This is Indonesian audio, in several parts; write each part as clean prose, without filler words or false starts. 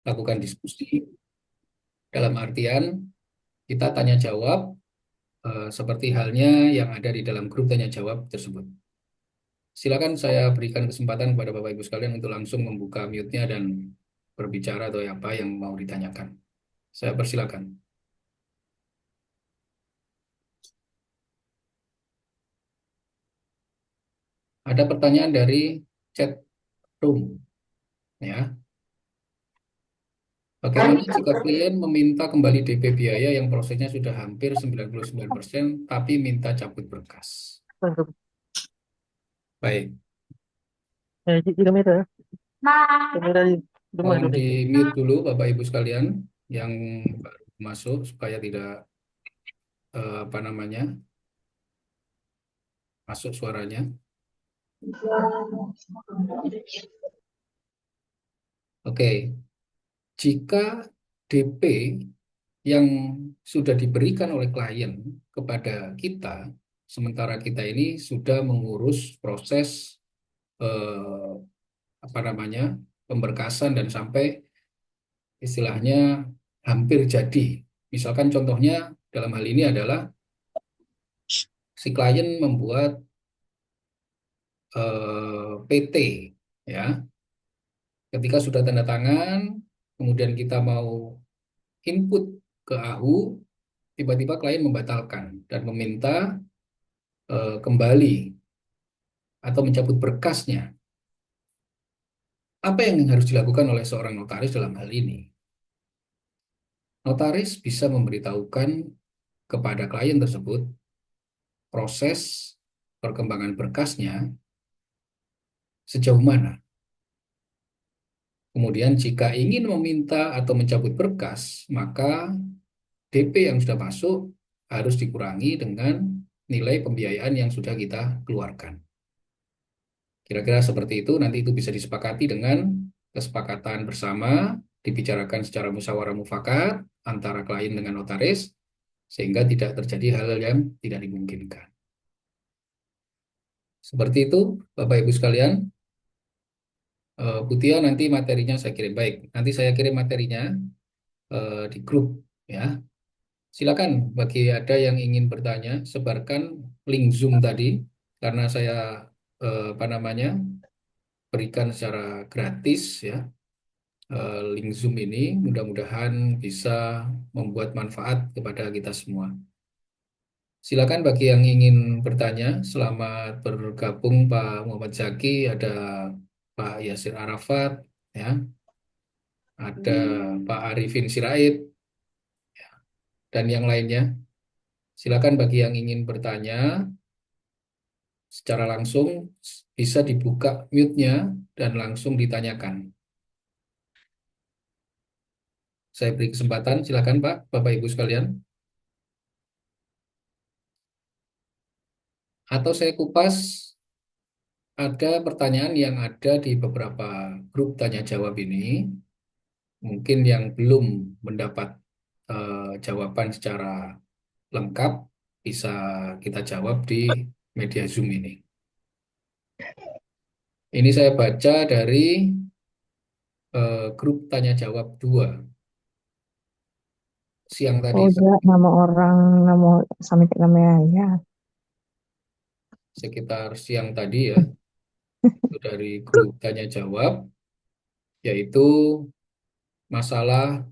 lakukan diskusi dalam artian kita tanya jawab seperti halnya yang ada di dalam grup tanya jawab tersebut. Silakan saya berikan kesempatan kepada Bapak Ibu sekalian untuk langsung membuka mute-nya dan berbicara atau apa yang mau ditanyakan. Saya persilakan. Ada pertanyaan dari chat room, ya. Bagaimana jika klien meminta kembali DP biaya yang prosesnya sudah hampir 99% tapi minta cabut berkas? Baik, Kamera, kamera di rumah mohon dulu. di mute dulu Bapak Ibu sekalian yang baru masuk supaya tidak apa namanya masuk suaranya. Oke, jika DP yang sudah diberikan oleh klien kepada kita, sementara kita ini sudah mengurus proses eh, apa namanya pemberkasan dan sampai istilahnya hampir jadi. Misalkan contohnya dalam hal ini adalah si klien membuat PT, ya. Ketika sudah tanda tangan, kemudian kita mau input ke AHU, tiba-tiba klien membatalkan dan meminta kembali atau mencabut berkasnya. Apa yang harus dilakukan oleh seorang notaris dalam hal ini? Notaris bisa memberitahukan kepada klien tersebut proses perkembangan berkasnya sejauh mana. Kemudian jika ingin meminta atau mencabut berkas, maka DP yang sudah masuk harus dikurangi dengan nilai pembiayaan yang sudah kita keluarkan. Kira-kira seperti itu, nanti itu bisa disepakati dengan kesepakatan bersama, dibicarakan secara musyawarah mufakat antara klien dengan notaris, sehingga tidak terjadi hal-hal yang tidak dimungkinkan. Seperti itu, Bapak Ibu sekalian. Butia nanti materinya saya kirim. Baik, nanti saya kirim materinya di grup, ya. Silakan bagi ada yang ingin bertanya, sebarkan link Zoom tadi karena saya apa namanya berikan secara gratis, ya. Link Zoom ini mudah-mudahan bisa membuat manfaat kepada kita semua. Silakan bagi yang ingin bertanya. Selamat bergabung Pak Muhammad Zaki, ada Pak Yasir Arafat, ya, ada Pak Arifin Sirait, dan yang lainnya. Silakan bagi yang ingin bertanya secara langsung bisa dibuka mute-nya dan langsung ditanyakan. Saya beri kesempatan, silakan Pak, Bapak Ibu sekalian. Atau saya kupas ada pertanyaan yang ada di beberapa grup tanya jawab ini, mungkin yang belum mendapat jawaban secara lengkap, bisa kita jawab di media Zoom ini. Ini saya baca dari grup tanya jawab 2 siang tadi, Oh ya, nama orang, nama sampai namanya ya. sekitar siang tadi, ya, itu dari grup tanya jawab, yaitu masalah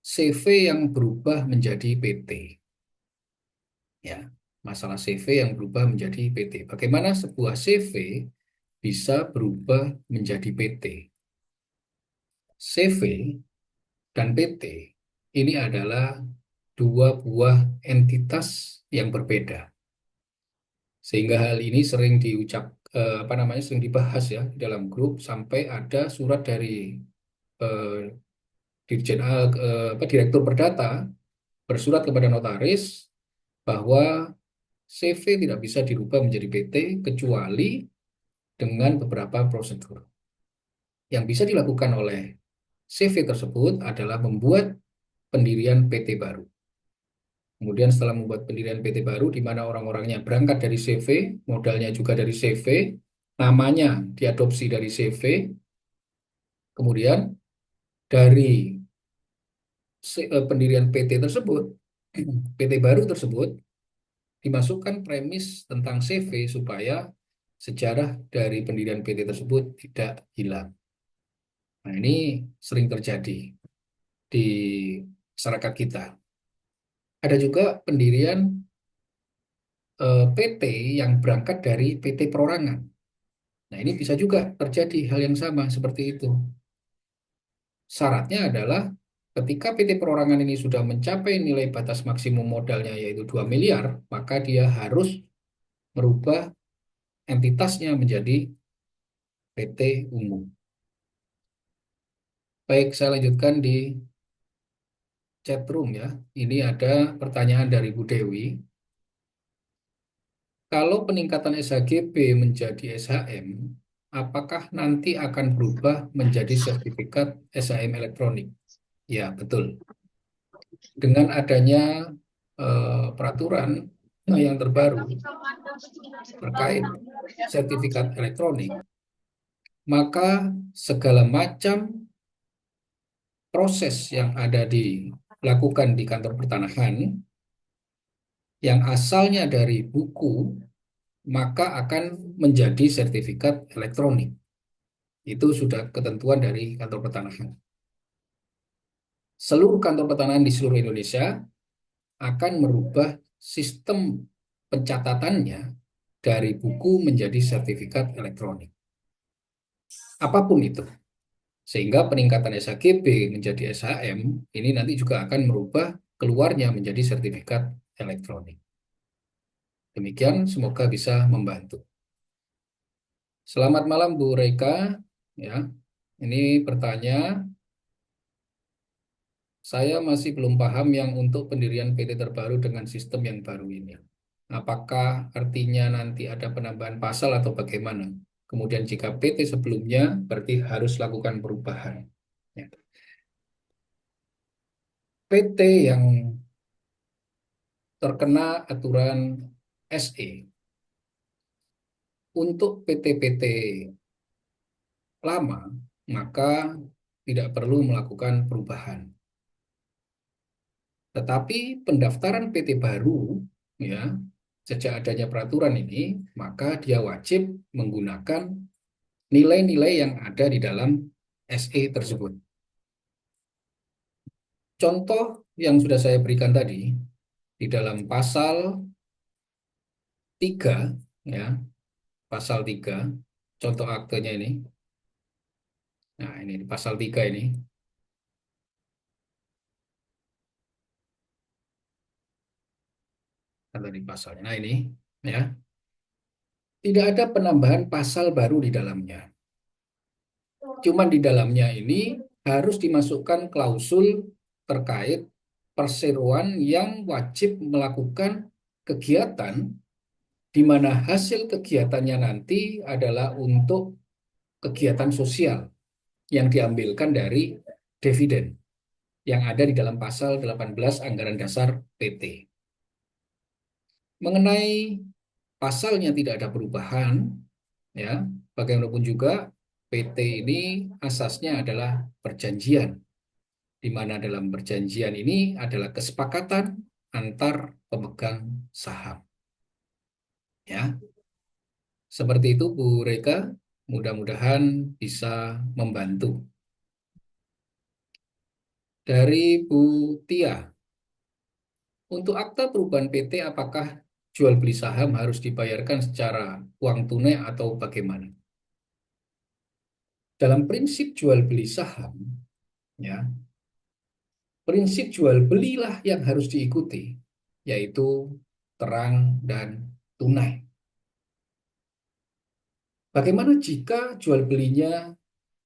CV yang berubah menjadi PT. Ya, masalah CV yang berubah menjadi PT. Bagaimana sebuah CV bisa berubah menjadi PT? CV dan PT ini adalah dua buah entitas yang berbeda. Sehingga hal ini sering apa namanya sering dibahas, ya, di dalam grup sampai ada surat dari eh, Dirjen Direktur Perdata bersurat kepada notaris bahwa CV tidak bisa dirubah menjadi PT kecuali dengan beberapa prosedur. Yang bisa dilakukan oleh CV tersebut adalah membuat pendirian PT baru. Kemudian setelah membuat pendirian PT baru di mana orang-orangnya berangkat dari CV, modalnya juga dari CV, namanya diadopsi dari CV, Kemudian dari pendirian PT tersebut, PT baru tersebut dimasukkan premis tentang CV supaya sejarah dari pendirian PT tersebut tidak hilang. Nah, ini sering terjadi di masyarakat kita. Ada juga pendirian PT yang berangkat dari PT perorangan. Nah, ini bisa juga terjadi hal yang sama seperti itu. Syaratnya adalah ketika PT perorangan ini sudah mencapai nilai batas maksimum modalnya yaitu 2 miliar, maka dia harus merubah entitasnya menjadi PT umum. Baik, saya lanjutkan di chat room ya. Ini ada pertanyaan dari Bu Dewi. Kalau peningkatan SHGB menjadi SHM, apakah nanti akan berubah menjadi sertifikat SHM elektronik? Ya, betul. Dengan adanya peraturan yang terbaru terkait sertifikat elektronik, maka segala macam proses yang ada dilakukan di kantor pertanahan yang asalnya dari buku, maka akan menjadi sertifikat elektronik. Itu sudah ketentuan dari kantor pertanahan. Seluruh kantor pertanahan di seluruh Indonesia akan merubah sistem pencatatannya dari buku menjadi sertifikat elektronik. Apapun itu. Sehingga peningkatan SHGB menjadi SHM ini nanti juga akan merubah keluarnya menjadi sertifikat elektronik. Demikian, semoga bisa membantu. Selamat malam Bu Reka. Ya, ini bertanya, saya masih belum paham yang untuk pendirian PT terbaru dengan sistem yang baru ini. Apakah artinya nanti ada penambahan pasal atau bagaimana? Kemudian jika PT sebelumnya berarti harus lakukan perubahan. Ya. PT yang terkena aturan SE untuk PT-PT lama, maka tidak perlu melakukan perubahan. Tetapi pendaftaran PT baru, ya, sejak adanya peraturan ini, maka dia wajib menggunakan nilai-nilai yang ada di dalam SE tersebut. Contoh yang sudah saya berikan tadi, di dalam pasal 3, ya, pasal 3, contoh aktenya ini. Nah, ini di pasal 3 ini. Atau di pasalnya. Nah, ini, ya. Tidak ada penambahan pasal baru di dalamnya. Cuman di dalamnya ini harus dimasukkan klausul terkait perseroan yang wajib melakukan kegiatan di mana hasil kegiatannya nanti adalah untuk kegiatan sosial yang diambilkan dari dividen yang ada di dalam pasal 18 Anggaran Dasar PT. Mengenai pasalnya tidak ada perubahan, ya, bagaimanapun juga PT ini asasnya adalah perjanjian, di mana dalam perjanjian ini adalah kesepakatan antar pemegang saham. Ya, seperti itu Bu Reka, mudah-mudahan bisa membantu. Dari Bu Tia, untuk akta perubahan PT apakah jual beli saham harus dibayarkan secara uang tunai atau bagaimana? Dalam prinsip jual beli saham, ya, prinsip jual belilah yang harus diikuti, yaitu terang dan tunai. Bagaimana jika jual belinya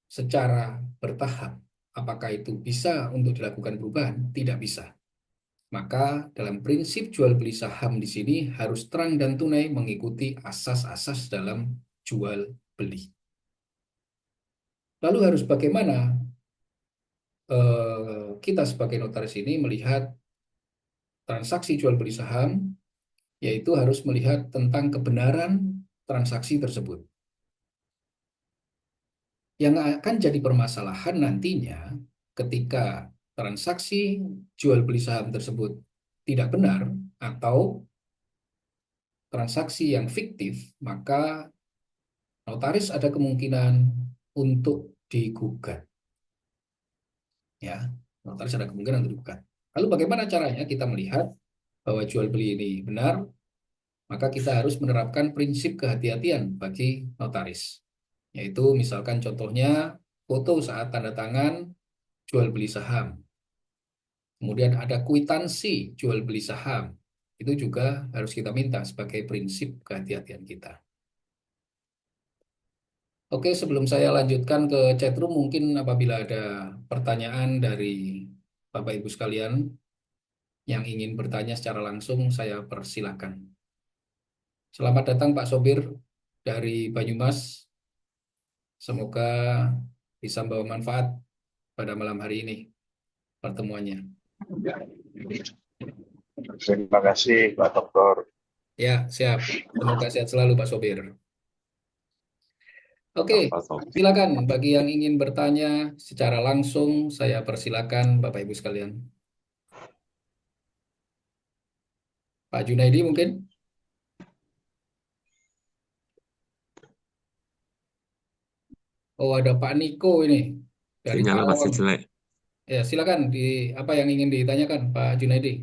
secara bertahap? Apakah itu bisa untuk dilakukan perubahan? Tidak bisa. Maka dalam prinsip jual beli saham di sini harus terang dan tunai mengikuti asas-asas dalam jual beli. Lalu harus bagaimana kita sebagai notaris ini melihat transaksi jual beli saham, yaitu harus melihat tentang kebenaran transaksi tersebut. Yang akan jadi permasalahan nantinya ketika transaksi jual beli saham tersebut tidak benar atau transaksi yang fiktif, maka notaris ada kemungkinan untuk digugat. Ya, notaris ada kemungkinan untuk digugat. Lalu bagaimana caranya kita melihat bahwa jual beli ini benar? Maka kita harus menerapkan prinsip kehati-hatian bagi notaris. Yaitu misalkan contohnya foto saat tanda tangan jual beli saham. Kemudian ada kwitansi jual beli saham. Itu juga harus kita minta sebagai prinsip kehati-hatian kita. Oke, sebelum saya lanjutkan ke chatroom, mungkin apabila ada pertanyaan dari Bapak Ibu sekalian yang ingin bertanya secara langsung, saya persilakan. Selamat datang Pak Sobir dari Banyumas. Semoga bisa membawa manfaat pada malam hari ini pertemuannya. Terima kasih, Pak Dokter. Ya, siap. Semoga sehat selalu Pak Sobir. Oke, Pak Dokter. silakan bagi yang ingin bertanya secara langsung, saya persilakan Bapak Ibu sekalian. Pak Junaidi mungkin? Oh, ada Pak Niko ini dari Sinyalnya masih Karawang. jelek. Ya, silakan di apa yang ingin ditanyakan Pak Junaidi.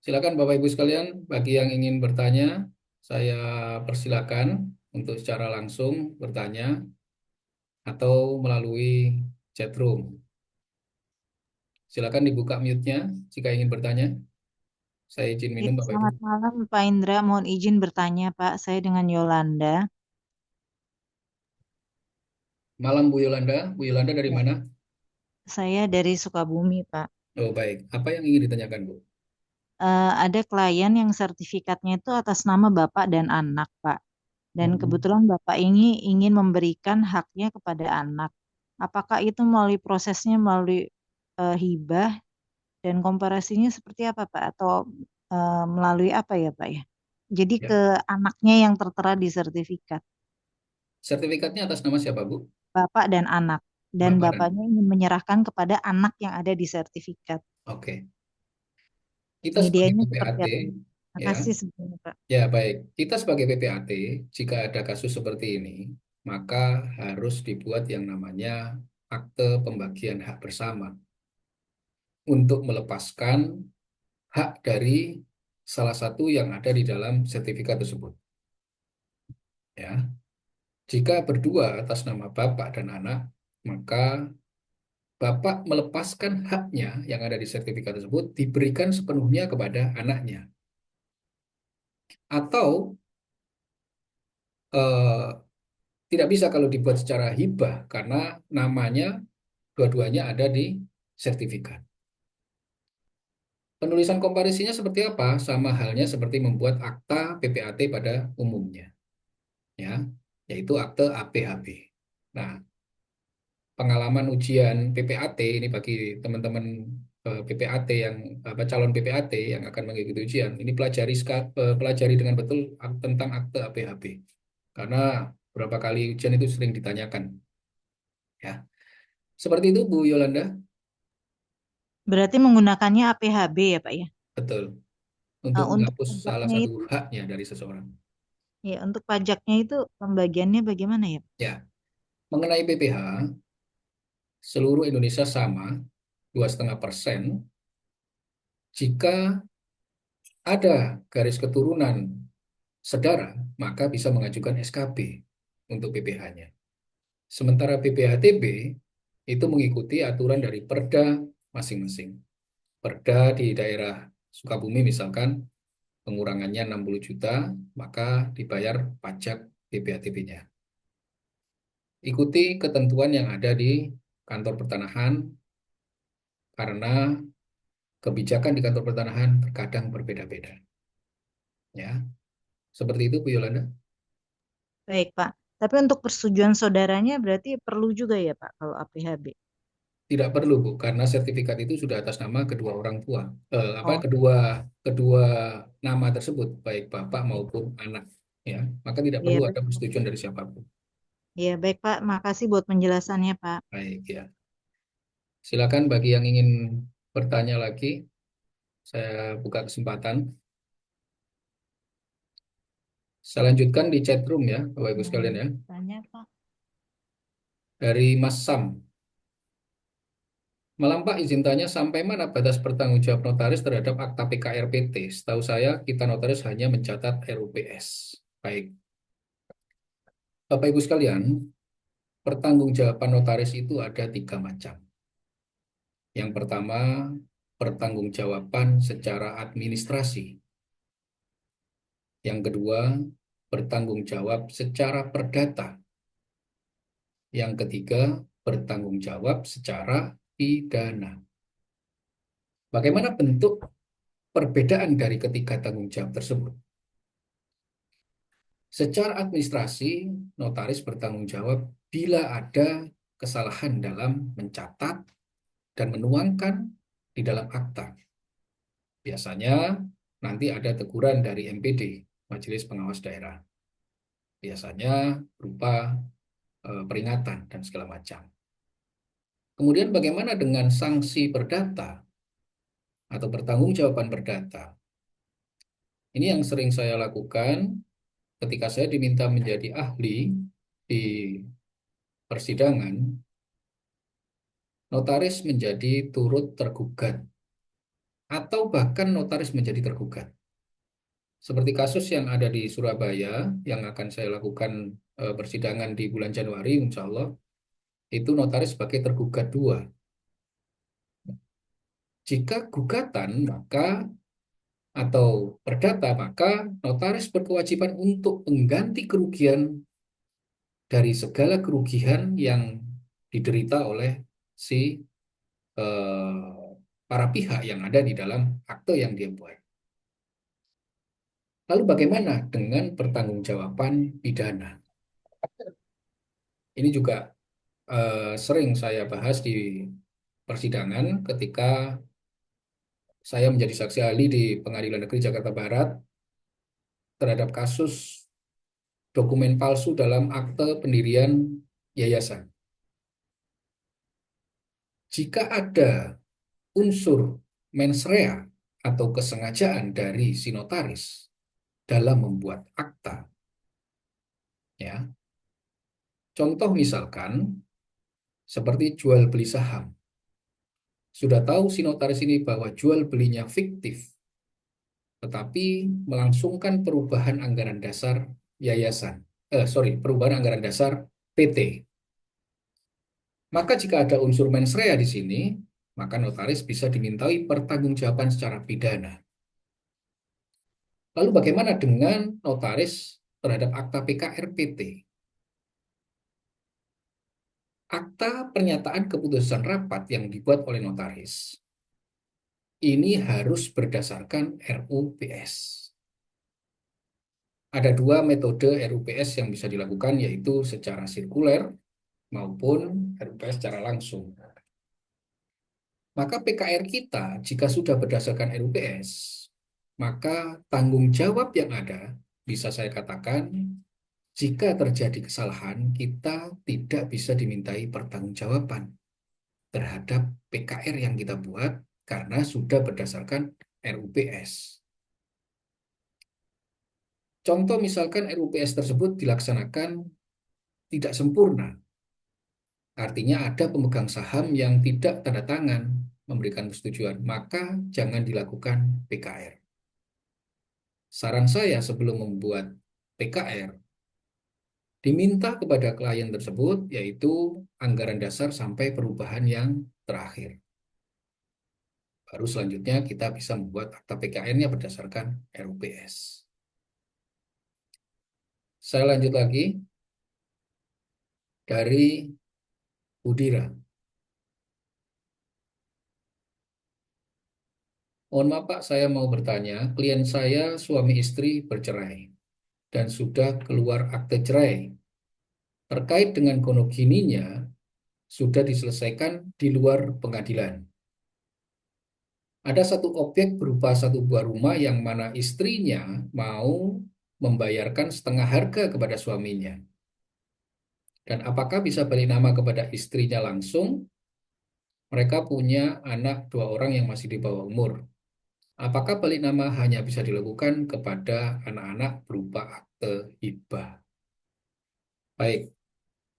Silakan Bapak Ibu sekalian, bagi yang ingin bertanya, saya persilakan untuk secara langsung bertanya atau melalui chat room. Silakan dibuka mute-nya jika ingin bertanya. Saya izin Ya, minum Bapak Ibu. selamat malam Pak Indra, mohon izin bertanya Pak, saya dengan Yolanda. Malam Bu Yolanda. Bu Yolanda dari Ya, mana? saya dari Sukabumi Pak. Oh baik. Apa yang ingin ditanyakan Bu? Ada klien yang sertifikatnya itu atas nama Bapak dan anak Pak. Dan Hmm. kebetulan Bapak ini ingin memberikan haknya kepada anak. Apakah itu melalui prosesnya melalui hibah dan komparasinya seperti apa Pak? Atau melalui apa ya Pak ya? Jadi Ya. ke anaknya yang tertera di sertifikat. Sertifikatnya atas nama siapa Bu? Bapak dan anak. Dan Bapak dan. bapaknya ingin menyerahkan kepada anak yang ada di sertifikat. Oke. Kita sebagai Medianya seperti PPAT, apa? ya, Makasih sebelumnya, Pak. ya baik. Kita sebagai PPAT, jika ada kasus seperti ini, maka harus dibuat yang namanya akte pembagian hak bersama untuk melepaskan hak dari salah satu yang ada di dalam sertifikat tersebut. Ya, jika berdua atas nama bapak dan anak, maka bapak melepaskan haknya yang ada di sertifikat tersebut diberikan sepenuhnya kepada anaknya. Atau eh, tidak bisa kalau dibuat secara hibah karena namanya dua-duanya ada di sertifikat. Penulisan komparisinya seperti apa? Sama halnya seperti membuat akta PPAT pada umumnya, ya, yaitu akte APHB. Nah, pengalaman ujian PPAT ini bagi teman-teman PPAT yang apa calon PPAT yang akan mengikuti ujian, ini pelajari dengan betul tentang akte APHB karena beberapa kali ujian itu sering ditanyakan, ya. Seperti itu Bu Yolanda, Berarti menggunakannya APHB ya, Pak ya? betul. Untuk Untuk menghapus salah pajaknya satu itu, haknya dari seseorang. ya untuk pajaknya itu pembagiannya bagaimana ya? Ya, mengenai PPh, seluruh Indonesia sama, 2,5%. Jika ada garis keturunan saudara, maka bisa mengajukan SKB untuk PPh-nya. Sementara PPh-TB itu mengikuti aturan dari Perda masing-masing. Perda di daerah Sukabumi misalkan, pengurangannya 60 juta, maka dibayar pajak PPh-TB-nya. Ikuti ketentuan yang ada di kantor pertanahan karena kebijakan di kantor pertanahan terkadang berbeda-beda. Ya, seperti itu Bu Yolanda. Baik, Pak. Tapi untuk persetujuan saudaranya berarti perlu juga ya, Pak, kalau APHB? Tidak perlu Bu, karena sertifikat itu sudah atas nama kedua orang tua. Oh, Kedua kedua nama tersebut, baik bapak baik. maupun anak. ya, maka tidak Iya, perlu ada betul. persetujuan dari siapapun. Iya, baik Pak. Makasih buat penjelasannya, Pak. Baik ya. Silakan bagi yang ingin bertanya lagi, saya buka kesempatan. Saya lanjutkan di chat room ya, Bapak Ibu sekalian ya. Tanya, Pak. Dari Mas Sam. Malam Pak, izin tanya sampai mana batas pertanggungjawab notaris terhadap akta PKRPT? Setahu saya, kita notaris hanya mencatat RUPS. Baik. Bapak Ibu sekalian, pertanggungjawaban notaris itu ada 3 macam. Yang pertama, pertanggungjawaban secara administrasi. Yang kedua, bertanggung jawab secara perdata. Yang ketiga, bertanggung jawab secara pidana. Bagaimana bentuk perbedaan dari ketiga tanggung jawab tersebut? Secara administrasi, notaris bertanggung jawab bila ada kesalahan dalam mencatat dan menuangkan di dalam akta. Biasanya nanti ada teguran dari MPD, Majelis Pengawas Daerah. Biasanya berupa peringatan dan segala macam. Kemudian bagaimana dengan sanksi perdata atau pertanggungjawaban perdata? Ini yang sering saya lakukan ketika saya diminta menjadi ahli di persidangan. Notaris menjadi turut tergugat atau bahkan notaris menjadi tergugat. Seperti kasus yang ada di Surabaya yang akan saya lakukan persidangan di bulan Januari, insya Allah, itu notaris sebagai tergugat 2. Jika gugatan maka atau perdata, maka notaris berkewajiban untuk mengganti kerugian dari segala kerugian yang diderita oleh si para pihak yang ada di dalam akte yang dia buat. Lalu bagaimana dengan pertanggungjawaban pidana? Ini juga sering saya bahas di persidangan ketika saya menjadi saksi ahli di Pengadilan Negeri Jakarta Barat terhadap kasus dokumen palsu dalam akte pendirian yayasan. Jika ada unsur mens rea atau kesengajaan dari si notaris dalam membuat akta, ya. Contoh misalkan seperti jual beli saham. Sudah tahu si notaris ini bahwa jual belinya fiktif, tetapi melangsungkan perubahan anggaran dasar yayasan. Perubahan anggaran dasar PT. Maka jika ada unsur mens rea di sini, maka notaris bisa dimintai pertanggungjawaban secara pidana. Lalu bagaimana dengan notaris terhadap akta PKRPT? Akta pernyataan keputusan rapat yang dibuat oleh notaris ini harus berdasarkan RUPS. Ada 2 metode RUPS yang bisa dilakukan, yaitu secara sirkuler maupun RUPS secara langsung. Maka PKR kita jika sudah berdasarkan RUPS, maka tanggung jawab yang ada, bisa saya katakan, jika terjadi kesalahan, kita tidak bisa dimintai pertanggungjawaban terhadap PKR yang kita buat karena sudah berdasarkan RUPS. Contoh misalkan RUPS tersebut dilaksanakan tidak sempurna. Artinya ada pemegang saham yang tidak tanda tangan memberikan persetujuan, maka jangan dilakukan PKR. Saran saya sebelum membuat PKR, diminta kepada klien tersebut yaitu anggaran dasar sampai perubahan yang terakhir. Baru selanjutnya kita bisa membuat akta PKR-nya berdasarkan RUPS. Saya lanjut lagi dari Budira. Mohon maaf Pak, saya mau bertanya, klien saya suami istri bercerai dan sudah keluar akte cerai. Terkait dengan gonogininya, sudah diselesaikan di luar pengadilan. Ada satu objek berupa satu buah rumah yang mana istrinya mau membayarkan setengah harga kepada suaminya. Dan apakah bisa balik nama kepada istrinya langsung? Mereka punya anak 2 orang yang masih di bawah umur. Apakah balik nama hanya bisa dilakukan kepada anak-anak berupa akte hibah? Baik,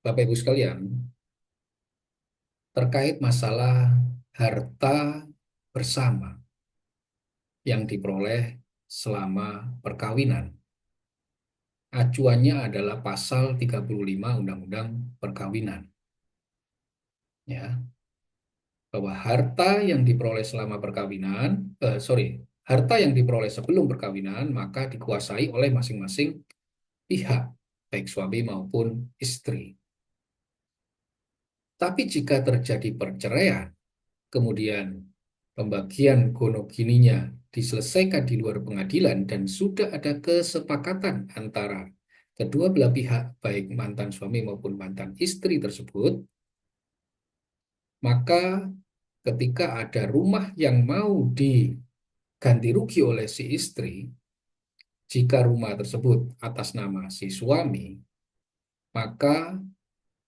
Bapak Ibu sekalian, terkait masalah harta bersama yang diperoleh selama perkawinan. Acuannya adalah pasal 35 Undang-Undang Perkawinan. Ya, bahwa harta yang diperoleh selama perkawinan, harta yang diperoleh sebelum perkawinan maka dikuasai oleh masing-masing pihak, baik suami maupun istri. Tapi jika terjadi perceraian, kemudian pembagian gonogininya diselesaikan di luar pengadilan dan sudah ada kesepakatan antara kedua belah pihak, baik mantan suami maupun mantan istri tersebut, maka ketika ada rumah yang mau diganti rugi oleh si istri, jika rumah tersebut atas nama si suami, maka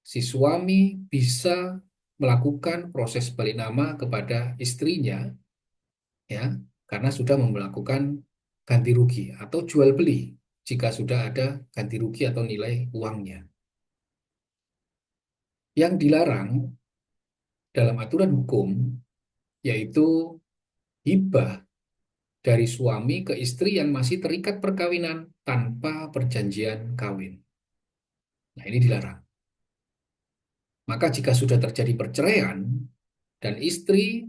si suami bisa melakukan proses balik nama kepada istrinya, ya, karena sudah melakukan ganti rugi atau jual beli jika sudah ada ganti rugi atau nilai uangnya. Yang dilarang dalam aturan hukum yaitu hibah dari suami ke istri yang masih terikat perkawinan tanpa perjanjian kawin. Nah, ini dilarang. Maka jika sudah terjadi perceraian dan istri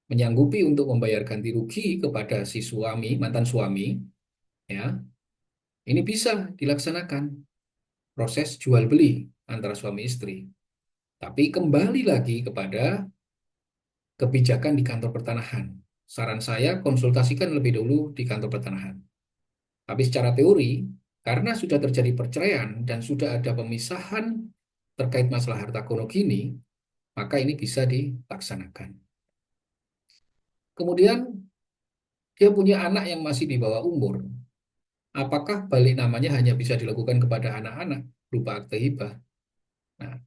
menyanggupi untuk membayar ganti rugi kepada si suami, mantan suami, ya, ini bisa dilaksanakan proses jual beli antara suami istri. Tapi kembali lagi kepada kebijakan di kantor pertanahan. Saran saya konsultasikan lebih dulu di kantor pertanahan. Tapi secara teori, karena sudah terjadi perceraian dan sudah ada pemisahan terkait masalah harta gonogini, maka ini bisa dilaksanakan. Kemudian dia punya anak yang masih di bawah umur. Apakah balik namanya hanya bisa dilakukan kepada anak-anak berupa akte hibah? Nah,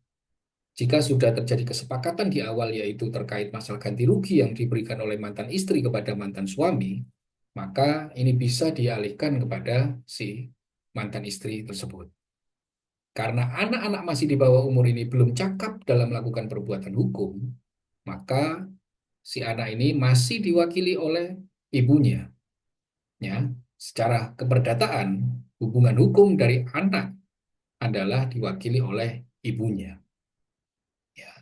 jika sudah terjadi kesepakatan di awal yaitu terkait masalah ganti rugi yang diberikan oleh mantan istri kepada mantan suami, maka ini bisa dialihkan kepada si mantan istri tersebut. Karena anak-anak masih di bawah umur ini belum cakap dalam melakukan perbuatan hukum, maka si anak ini masih diwakili oleh ibunya. Ya, secara keperdataan, hubungan hukum dari anak adalah diwakili oleh ibunya. Ya,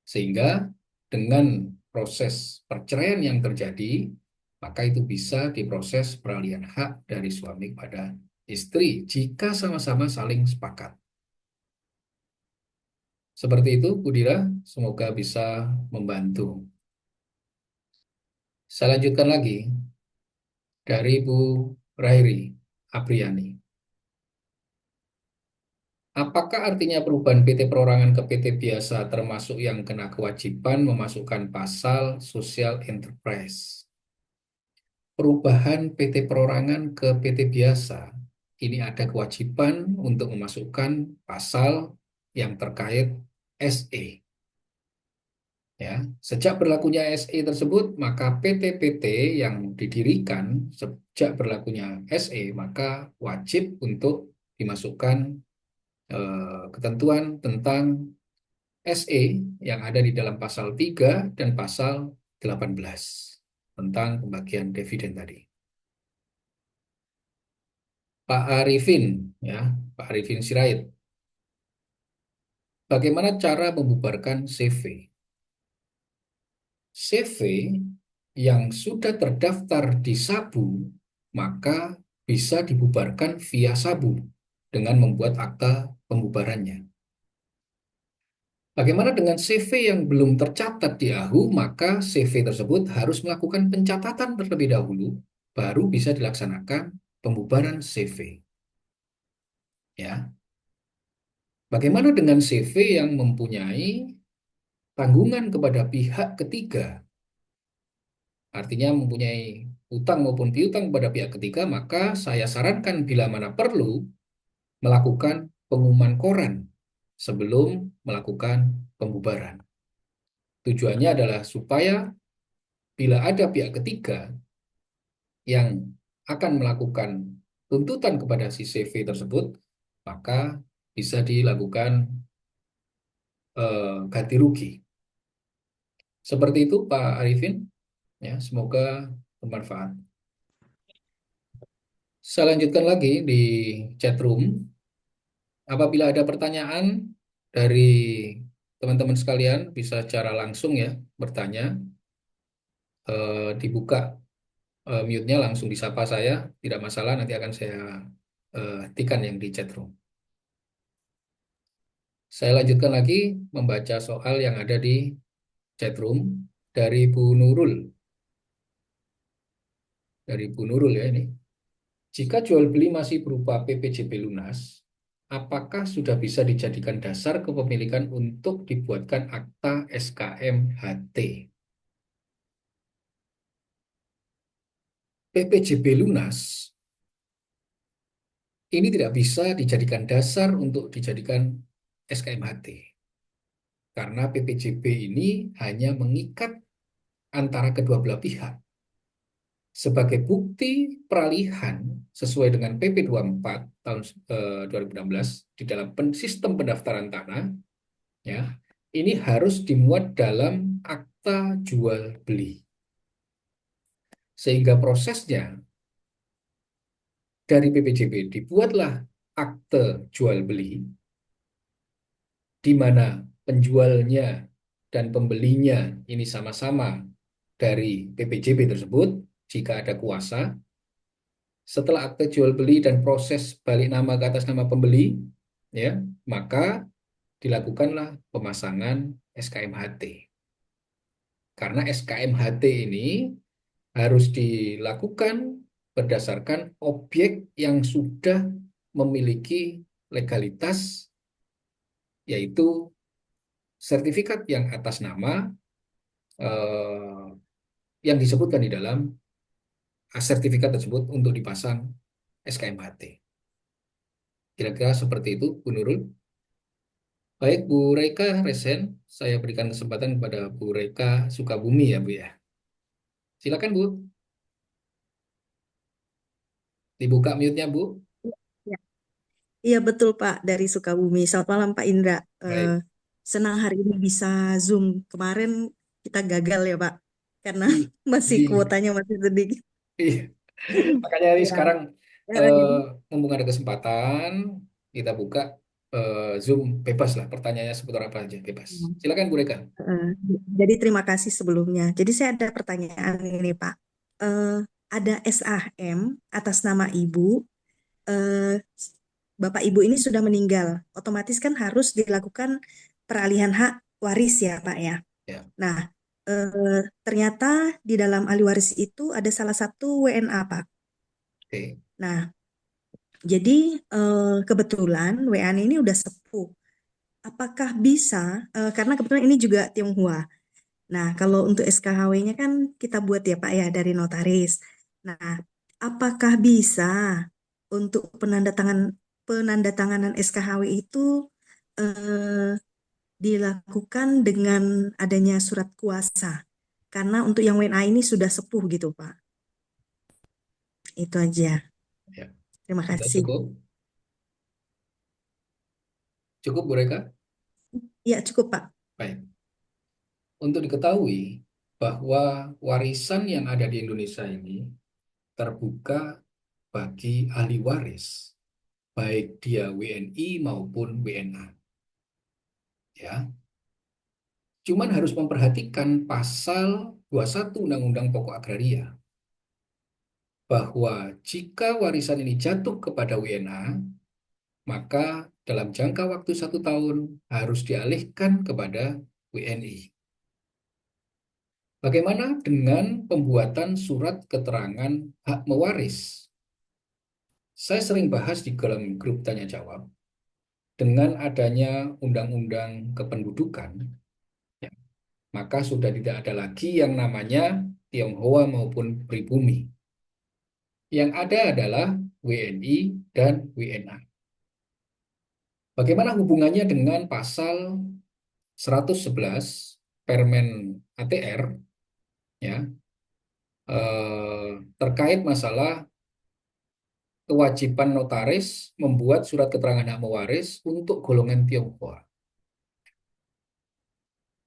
sehingga dengan proses perceraian yang terjadi, maka itu bisa diproses peralihan hak dari suami kepada istri jika sama-sama saling sepakat. Seperti itu, Bu Dira, semoga bisa membantu. Saya lanjutkan lagi dari Bu Rairi Apriani. Apakah artinya perubahan PT Perorangan ke PT Biasa termasuk yang kena kewajiban memasukkan pasal Social Enterprise? Perubahan PT Perorangan ke PT Biasa, ini ada kewajiban untuk memasukkan pasal yang terkait SE. Ya, sejak berlakunya SE tersebut, maka PT-PT yang didirikan sejak berlakunya SE, maka wajib untuk dimasukkan ketentuan tentang SE yang ada di dalam pasal 3 dan pasal 18 tentang pembagian dividen tadi. Pak Arifin, ya, Pak Arifin Sirait, bagaimana cara membubarkan CV? CV yang sudah terdaftar di Sabu, maka bisa dibubarkan via Sabu dengan membuat akta pembubarannya. Bagaimana dengan CV yang belum tercatat di AHU, maka CV tersebut harus melakukan pencatatan terlebih dahulu, baru bisa dilaksanakan pembubaran CV. Ya. Bagaimana dengan CV yang mempunyai tanggungan kepada pihak ketiga? Artinya mempunyai utang maupun piutang pada pihak ketiga, maka saya sarankan bila mana perlu melakukan pengumuman koran sebelum melakukan pembubaran. Tujuannya adalah supaya bila ada pihak ketiga yang akan melakukan tuntutan kepada si CV tersebut, maka bisa dilakukan ganti rugi. Seperti itu, Pak Arifin. Ya, semoga bermanfaat. Saya lanjutkan lagi di chat room. Apabila ada pertanyaan dari teman-teman sekalian, bisa secara langsung ya bertanya. Dibuka mute-nya, langsung disapa saya, tidak masalah, nanti akan saya hentikan yang di chat room. Saya lanjutkan lagi membaca soal yang ada di chat room dari Bu Nurul. Dari Bu Nurul ya ini. Jika jual beli masih berupa PPJB lunas, apakah sudah bisa dijadikan dasar kepemilikan untuk dibuatkan akta SKM HT? PPJB lunas ini tidak bisa dijadikan dasar untuk dijadikan SKM HT. Karena PPJB ini hanya mengikat antara kedua belah pihak. Sebagai bukti peralihan sesuai dengan PP 24 tahun 2016 di dalam sistem pendaftaran tanah, ya, ini harus dimuat dalam akta jual beli. Sehingga prosesnya dari PPJB dibuatlah akte jual beli di mana penjualnya dan pembelinya ini sama-sama dari PPJB tersebut jika ada kuasa. Setelah akte jual beli dan proses balik nama ke atas nama pembeli, ya, maka dilakukanlah pemasangan SKM HT. Karena SKM HT ini harus dilakukan berdasarkan objek yang sudah memiliki legalitas, yaitu sertifikat yang atas nama yang disebutkan di dalam sertifikat tersebut untuk dipasang SKM HT. Kira-kira seperti itu, Bu Nurul. Baik, Bu Reika Resen, saya berikan kesempatan kepada Bu Reika Sukabumi ya, Bu ya. Silakan, Bu. Dibuka mute-nya, Bu. Ya. Iya betul Pak, dari Sukabumi. Selamat malam Pak Indra. Baik. Senang hari ini bisa Zoom. Kemarin kita gagal ya Pak, karena Ih, masih ih, kuotanya masih sedikit. ih. Makanya ini Ya, sekarang jadi mumpung ada kesempatan, kita buka Zoom bebas lah. Pertanyaannya seputar apa aja, bebas. Silakan, Bu Reika. eh, jadi terima kasih sebelumnya. Jadi saya ada pertanyaan ini Pak. Eh, ada SAM atas nama Ibu. Eh, Bapak Ibu ini sudah meninggal. Otomatis kan harus dilakukan peralihan hak waris ya Pak ya. Ya, Nah, ternyata di dalam ahli waris itu ada salah satu WNA, Pak. oke. Nah, jadi kebetulan WNA ini udah sepuh. Apakah bisa, karena kebetulan ini juga Tionghoa. Nah, kalau untuk SKHW-nya kan kita buat ya Pak ya dari notaris. Nah, apakah bisa untuk penandatanganan SKHW itu eh, dilakukan dengan adanya surat kuasa? Karena untuk yang WNA ini sudah sepuh gitu, Pak. Itu aja. Ya. Terima Sudah kasih. cukup? Cukup, Bu Reika? Ya, cukup, Pak. Baik. Untuk diketahui bahwa warisan yang ada di Indonesia ini terbuka bagi ahli waris, baik dia WNI maupun WNA. Ya, cuman harus memperhatikan pasal 21 Undang-Undang Pokok Agraria bahwa jika warisan ini jatuh kepada WNA, maka dalam jangka waktu 1 tahun harus dialihkan kepada WNI. Bagaimana dengan pembuatan surat keterangan hak mewaris? Saya sering bahas di dalam grup tanya jawab. Dengan adanya undang-undang kependudukan, maka sudah tidak ada lagi yang namanya Tionghoa maupun pribumi. Yang ada adalah WNI dan WNA. Bagaimana hubungannya dengan pasal 111 Permen ATR, ya, terkait masalah kewajiban notaris membuat surat keterangan hak mewaris untuk golongan Tionghoa.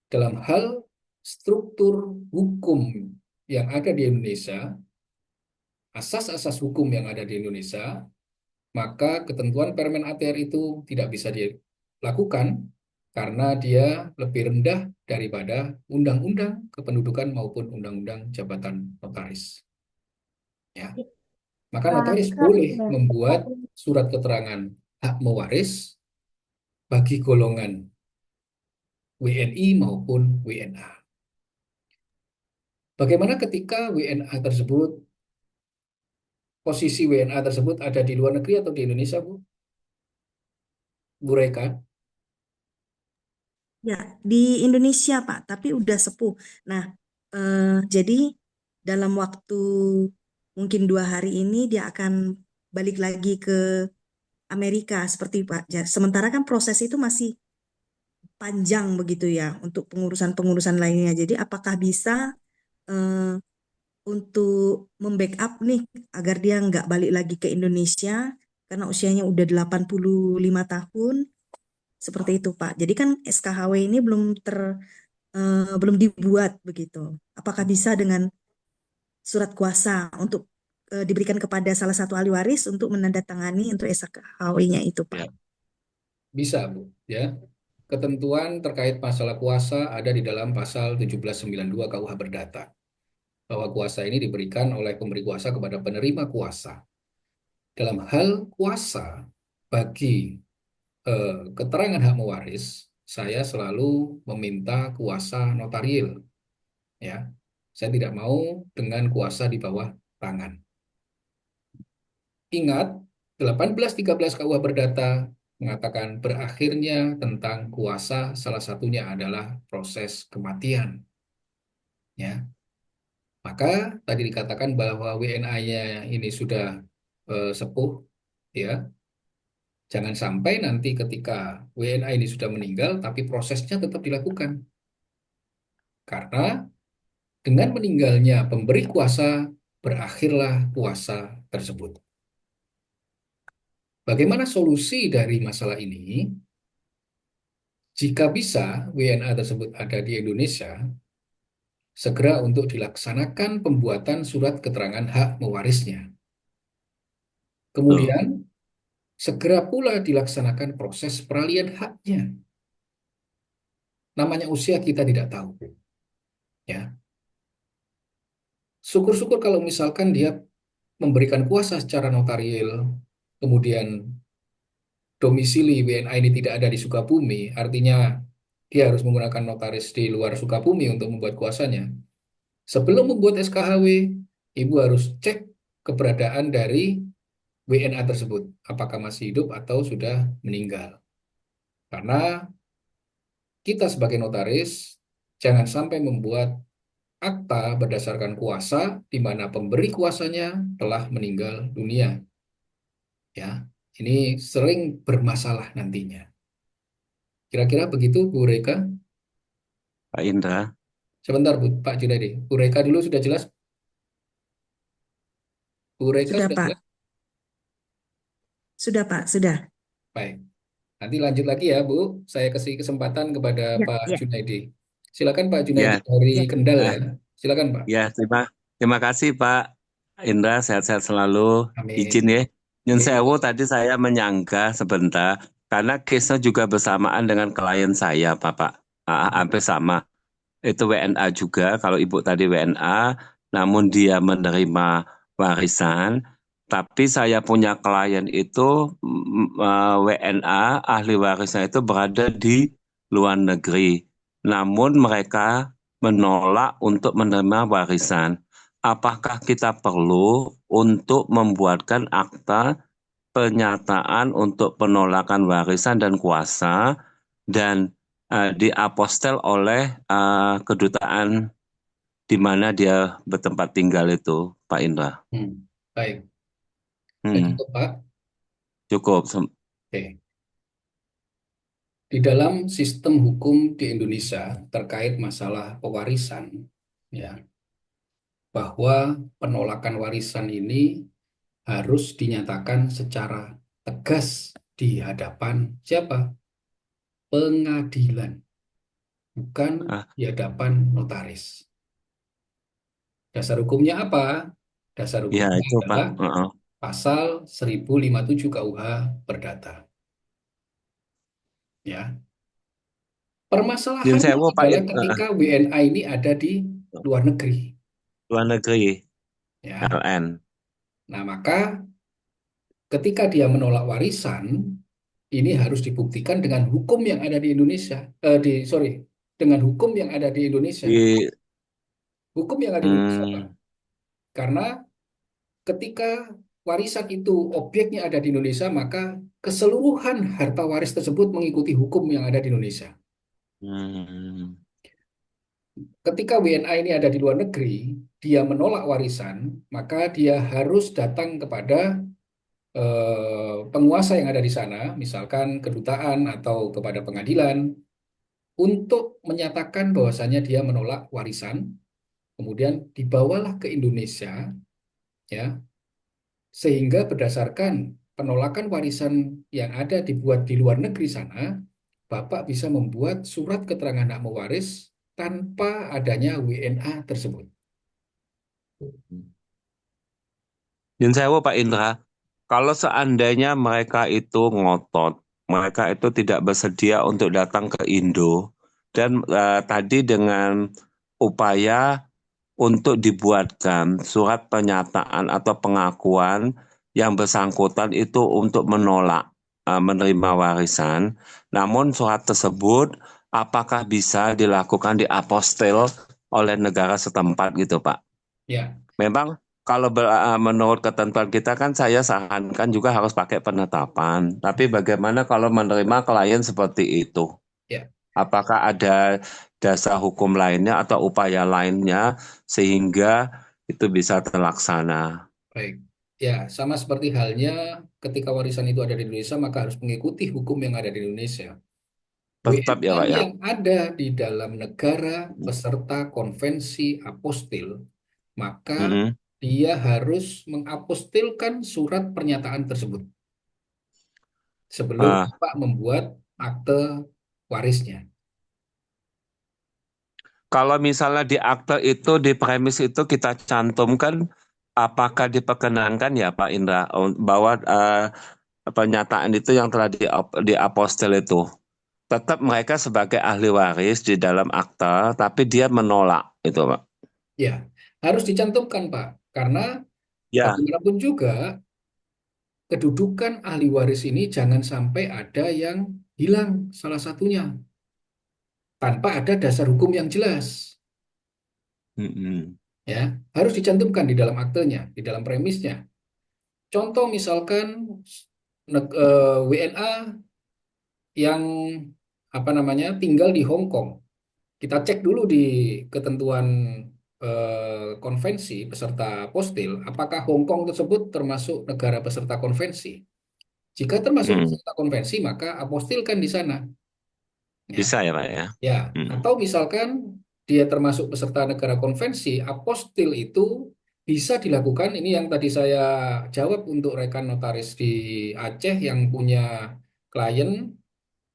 Dalam hal struktur hukum yang ada di Indonesia, asas-asas hukum yang ada di Indonesia, maka ketentuan Permen ATR itu tidak bisa dilakukan karena dia lebih rendah daripada Undang-Undang Kependudukan maupun Undang-Undang Jabatan Notaris. Ya. Maka notaris boleh membuat surat keterangan hak mewaris bagi golongan WNI maupun WNA. Bagaimana ketika WNA tersebut, posisi WNA tersebut ada di luar negeri atau di Indonesia, Bu? Bu Reka? Ya, di Indonesia, Pak, tapi udah sepuh. Nah, jadi dalam waktu mungkin 2 hari ini dia akan balik lagi ke Amerika seperti Pak. Sementara kan proses itu masih panjang begitu ya untuk pengurusan-pengurusan lainnya. Jadi apakah bisa eh, untuk membackup nih agar dia nggak balik lagi ke Indonesia karena usianya udah 85 tahun seperti itu Pak. Jadi kan SKHW ini belum dibuat begitu. Apakah bisa dengan surat kuasa untuk diberikan kepada salah satu ahli waris untuk menandatangani untuk SKHW-nya itu Pak? Ya. Bisa, Bu. Ya. Ketentuan terkait masalah kuasa ada di dalam pasal 1792 KUH Perdata. Bahwa kuasa ini diberikan oleh pemberi kuasa kepada penerima kuasa. Dalam hal kuasa bagi keterangan hak mewaris, saya selalu meminta kuasa notarial. Ya, saya tidak mau dengan kuasa di bawah tangan. Ingat, 1813 KUH Perdata mengatakan berakhirnya tentang kuasa salah satunya adalah proses kematian. Ya, maka tadi dikatakan bahwa WNA-nya ini sudah sepuh, ya. Jangan sampai nanti ketika WNA ini sudah meninggal, tapi prosesnya tetap dilakukan. Karena dengan meninggalnya pemberi kuasa, berakhirlah kuasa tersebut. Bagaimana solusi dari masalah ini? Jika bisa WNA tersebut ada di Indonesia, segera untuk dilaksanakan pembuatan surat keterangan hak mewarisnya. Kemudian, segera pula dilaksanakan proses peralihan haknya. Namanya usia kita tidak tahu. Ya. Syukur-syukur kalau misalkan dia memberikan kuasa secara notarial, kemudian domisili WNA ini tidak ada di Sukabumi, artinya dia harus menggunakan notaris di luar Sukabumi untuk membuat kuasanya. Sebelum membuat SKHW, Ibu harus cek keberadaan dari WNA tersebut, apakah masih hidup atau sudah meninggal. Karena kita sebagai notaris jangan sampai membuat akta berdasarkan kuasa di mana pemberi kuasanya telah meninggal dunia. Ya, ini sering bermasalah nantinya. Kira-kira begitu, Bu Reka? Pak Indra. Sebentar, Pak Junaidi. Bu Reka dulu sudah jelas? Bu Reka Sudah sudah Pak, jelas? sudah Pak, sudah. Baik. Nanti lanjut lagi ya, Bu. Saya kasih kesempatan kepada Ya, Pak ya, Junaidi. Silakan Pak Junaidi Ya, dari ya. Kendal ah, ya. Silakan Pak. ya terima kasih Pak Indra, sehat-sehat selalu. Izin Amin. ya. Nyun Oke. sewu tadi saya menyangka sebentar karena case-nya juga bersamaan dengan klien saya, Bapak. Hampir sama. Itu WNA juga, kalau Ibu tadi WNA, namun dia menerima warisan. Tapi saya punya klien itu WNA, ahli warisnya itu berada di luar negeri. Namun mereka menolak untuk menerima warisan. Apakah kita perlu untuk membuatkan akta pernyataan untuk penolakan warisan dan kuasa dan diapostel oleh kedutaan di mana dia bertempat tinggal itu, Pak Indra? Baik. Sudah Hmm, cukup, Pak. cukup. Oke. Di dalam sistem hukum di Indonesia terkait masalah pewarisan, ya, bahwa penolakan warisan ini harus dinyatakan secara tegas di hadapan siapa? Pengadilan, bukan Ah, di hadapan notaris. Dasar hukumnya apa? Dasar ya hukumnya itu Pak. adalah pasal 1057 KUH Perdata. Ya. Yun Permasalahannya sewu Pak adalah ketika WNA ini ada di luar negeri. luar negeri Ya. LN. Nah, maka ketika dia menolak warisan, ini harus dibuktikan dengan hukum yang ada di Indonesia. Sorry, dengan hukum yang ada di Indonesia. Di Hukum yang ada di Indonesia, Pak. hmm, Karena ketika warisan itu objeknya ada di Indonesia, maka keseluruhan harta waris tersebut mengikuti hukum yang ada di Indonesia. hmm, Ketika WNA ini ada di luar negeri, dia menolak warisan, maka dia harus datang kepada penguasa yang ada di sana, misalkan kedutaan atau kepada pengadilan, untuk menyatakan bahwasanya dia menolak warisan, kemudian dibawalah ke Indonesia, ya, sehingga berdasarkan penolakan warisan yang ada dibuat di luar negeri sana, Bapak bisa membuat surat keterangan hak mewaris tanpa adanya WNA tersebut. Yun sewu Pak Indra. Kalau seandainya mereka itu ngotot, mereka itu tidak bersedia untuk datang ke Indo, dan tadi dengan upaya untuk dibuatkan surat pernyataan atau pengakuan yang bersangkutan itu untuk menolak menerima warisan, namun surat tersebut apakah bisa dilakukan di apostil oleh negara setempat gitu Pak? Ya, Memang kalau menurut ketentuan kita kan saya sarankan juga harus pakai penetapan. Tapi bagaimana kalau menerima klien seperti itu? ya, Apakah ada dasar hukum lainnya atau upaya lainnya sehingga itu bisa terlaksana? baik. Ya, sama seperti halnya ketika warisan itu ada di Indonesia, maka harus mengikuti hukum yang ada di Indonesia. Tetap ya WNA Pak ya. yang ada di dalam negara peserta konvensi apostil, maka Mm-mm. dia harus mengapostilkan surat pernyataan tersebut sebelum Ah, Bapak membuat akte warisnya. kalau misalnya di akte itu di premis itu kita cantumkan apakah diperkenankan ya Pak Indra bahwa pernyataan itu yang telah di apostil itu tetap mereka sebagai ahli waris di dalam akta, tapi dia menolak itu, Pak. Ya, harus dicantumkan, Pak, karena Ya, bagaimanapun juga kedudukan ahli waris ini jangan sampai ada yang hilang salah satunya tanpa ada dasar hukum yang jelas. mm-mm. Ya, harus dicantumkan di dalam aktenya, di dalam premisnya. Contoh misalkan WNA yang apa namanya tinggal di Hong Kong. Kita cek dulu di ketentuan konvensi peserta postil, apakah Hong Kong tersebut termasuk negara peserta konvensi. Jika termasuk Mm. peserta konvensi, maka apostilkan di sana. Ya, Bisa ya, Pak ya. ya. Mm. Atau misalkan dia termasuk peserta negara konvensi, apostil itu bisa dilakukan. Ini yang tadi saya jawab untuk rekan notaris di Aceh yang punya klien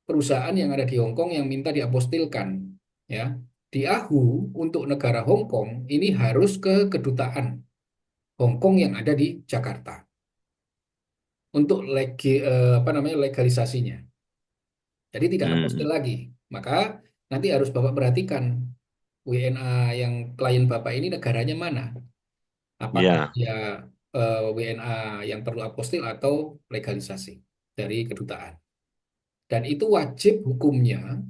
perusahaan yang ada di Hong Kong yang minta diapostilkan. Ya, di AHU untuk negara Hong Kong ini harus ke kedutaan Hong Kong yang ada di Jakarta untuk apa namanya legalisasinya. Jadi tidak apostil Mm. lagi. Maka nanti harus Bapak perhatikan WNA yang klien Bapak ini negaranya mana? Apakah Ya, dia WNA yang perlu apostil atau legalisasi dari kedutaan? Dan itu wajib hukumnya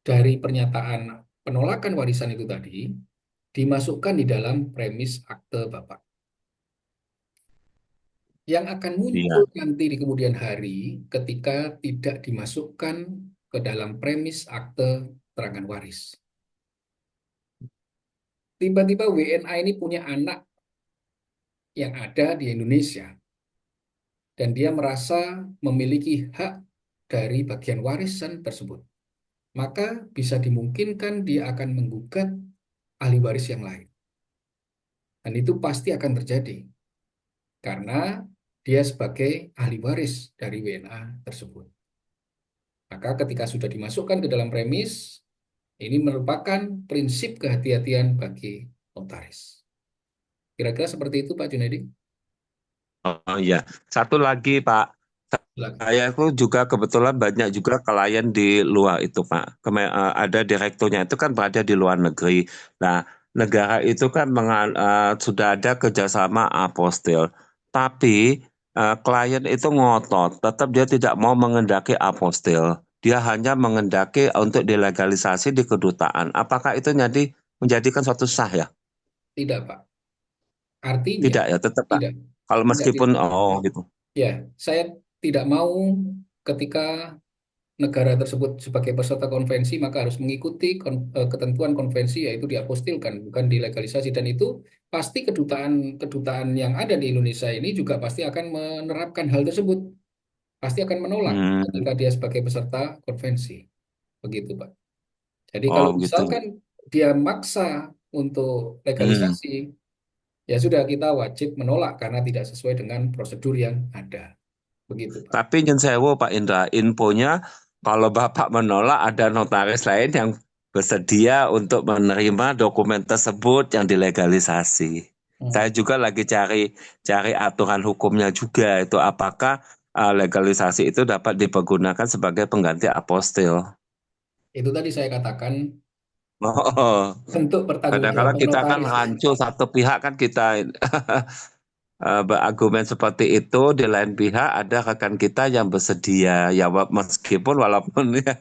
dari pernyataan penolakan warisan itu tadi dimasukkan di dalam premis akte Bapak. Yang akan muncul iya. nanti di kemudian hari ketika tidak dimasukkan ke dalam premis akte terangan waris. Tiba-tiba WNA ini punya anak yang ada di Indonesia dan dia merasa memiliki hak dari bagian warisan tersebut, maka bisa dimungkinkan dia akan menggugat ahli waris yang lain. Dan itu pasti akan terjadi karena dia sebagai ahli waris dari WNA tersebut. Maka ketika sudah dimasukkan ke dalam premis, ini merupakan prinsip kehati-hatian bagi notaris. Kira-kira seperti itu, Pak Junedi? Oh iya, satu lagi Pak, Silakan. saya itu juga kebetulan banyak juga klien di luar itu Pak. Ada direkturnya itu kan berada di luar negeri. Nah, negara itu kan sudah ada kerjasama apostil, tapi klien itu ngotot, tetap dia tidak mau mengendaki apostil. Dia hanya mengendaki untuk dilegalisasi di kedutaan. Apakah itu menjadikan suatu sah ya? Tidak, Pak. Artinya, Tidak ya, tetap Pak. tidak. Kalau Tidak, meskipun, tidak. oh gitu. Ya, saya tidak mau ketika negara tersebut sebagai peserta konvensi maka harus mengikuti ketentuan konvensi, yaitu diapostilkan, bukan dilegalisasi. Dan itu pasti kedutaan yang ada di Indonesia ini juga pasti akan menerapkan hal tersebut, pasti akan menolak Hmm, ketika dia sebagai peserta konvensi. Begitu, Pak. Jadi oh kalau gitu. misalkan dia maksa untuk Hmm. legalisasi, ya sudah, kita wajib menolak karena tidak sesuai dengan prosedur yang ada. Begitu, Pak. Tapi nyun sewu Pak Indra, infonya kalau Bapak menolak ada notaris lain yang bersedia untuk menerima dokumen tersebut yang dilegalisasi. Saya Hmm. juga lagi cari aturan hukumnya juga itu apakah legalisasi itu dapat dipergunakan sebagai pengganti apostil. Itu tadi saya katakan Oh, bentuk kadang-kadang pertanggungjawaban kita kan notaris. rancu satu pihak kan kita berargumen seperti itu, di lain pihak ada rekan kita yang bersedia, ya meskipun walaupun ya,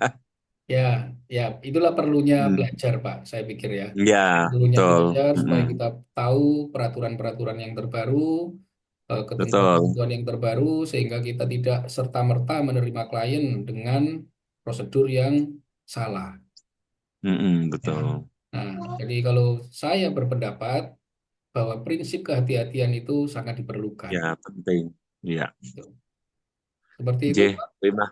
Ya, ya, itulah perlunya hmm, belajar, Pak. Saya pikir ya. ya Perlunya betul, belajar supaya hmm, kita tahu peraturan-peraturan yang terbaru, betul, ketentuan-ketentuan yang terbaru, sehingga kita tidak serta-merta menerima klien dengan prosedur yang salah. Ya. betul, Nah, jadi kalau saya berpendapat bahwa prinsip kehati-hatian itu sangat diperlukan. ya penting, ya. Gitu. Seperti itu, Nggih, Pak.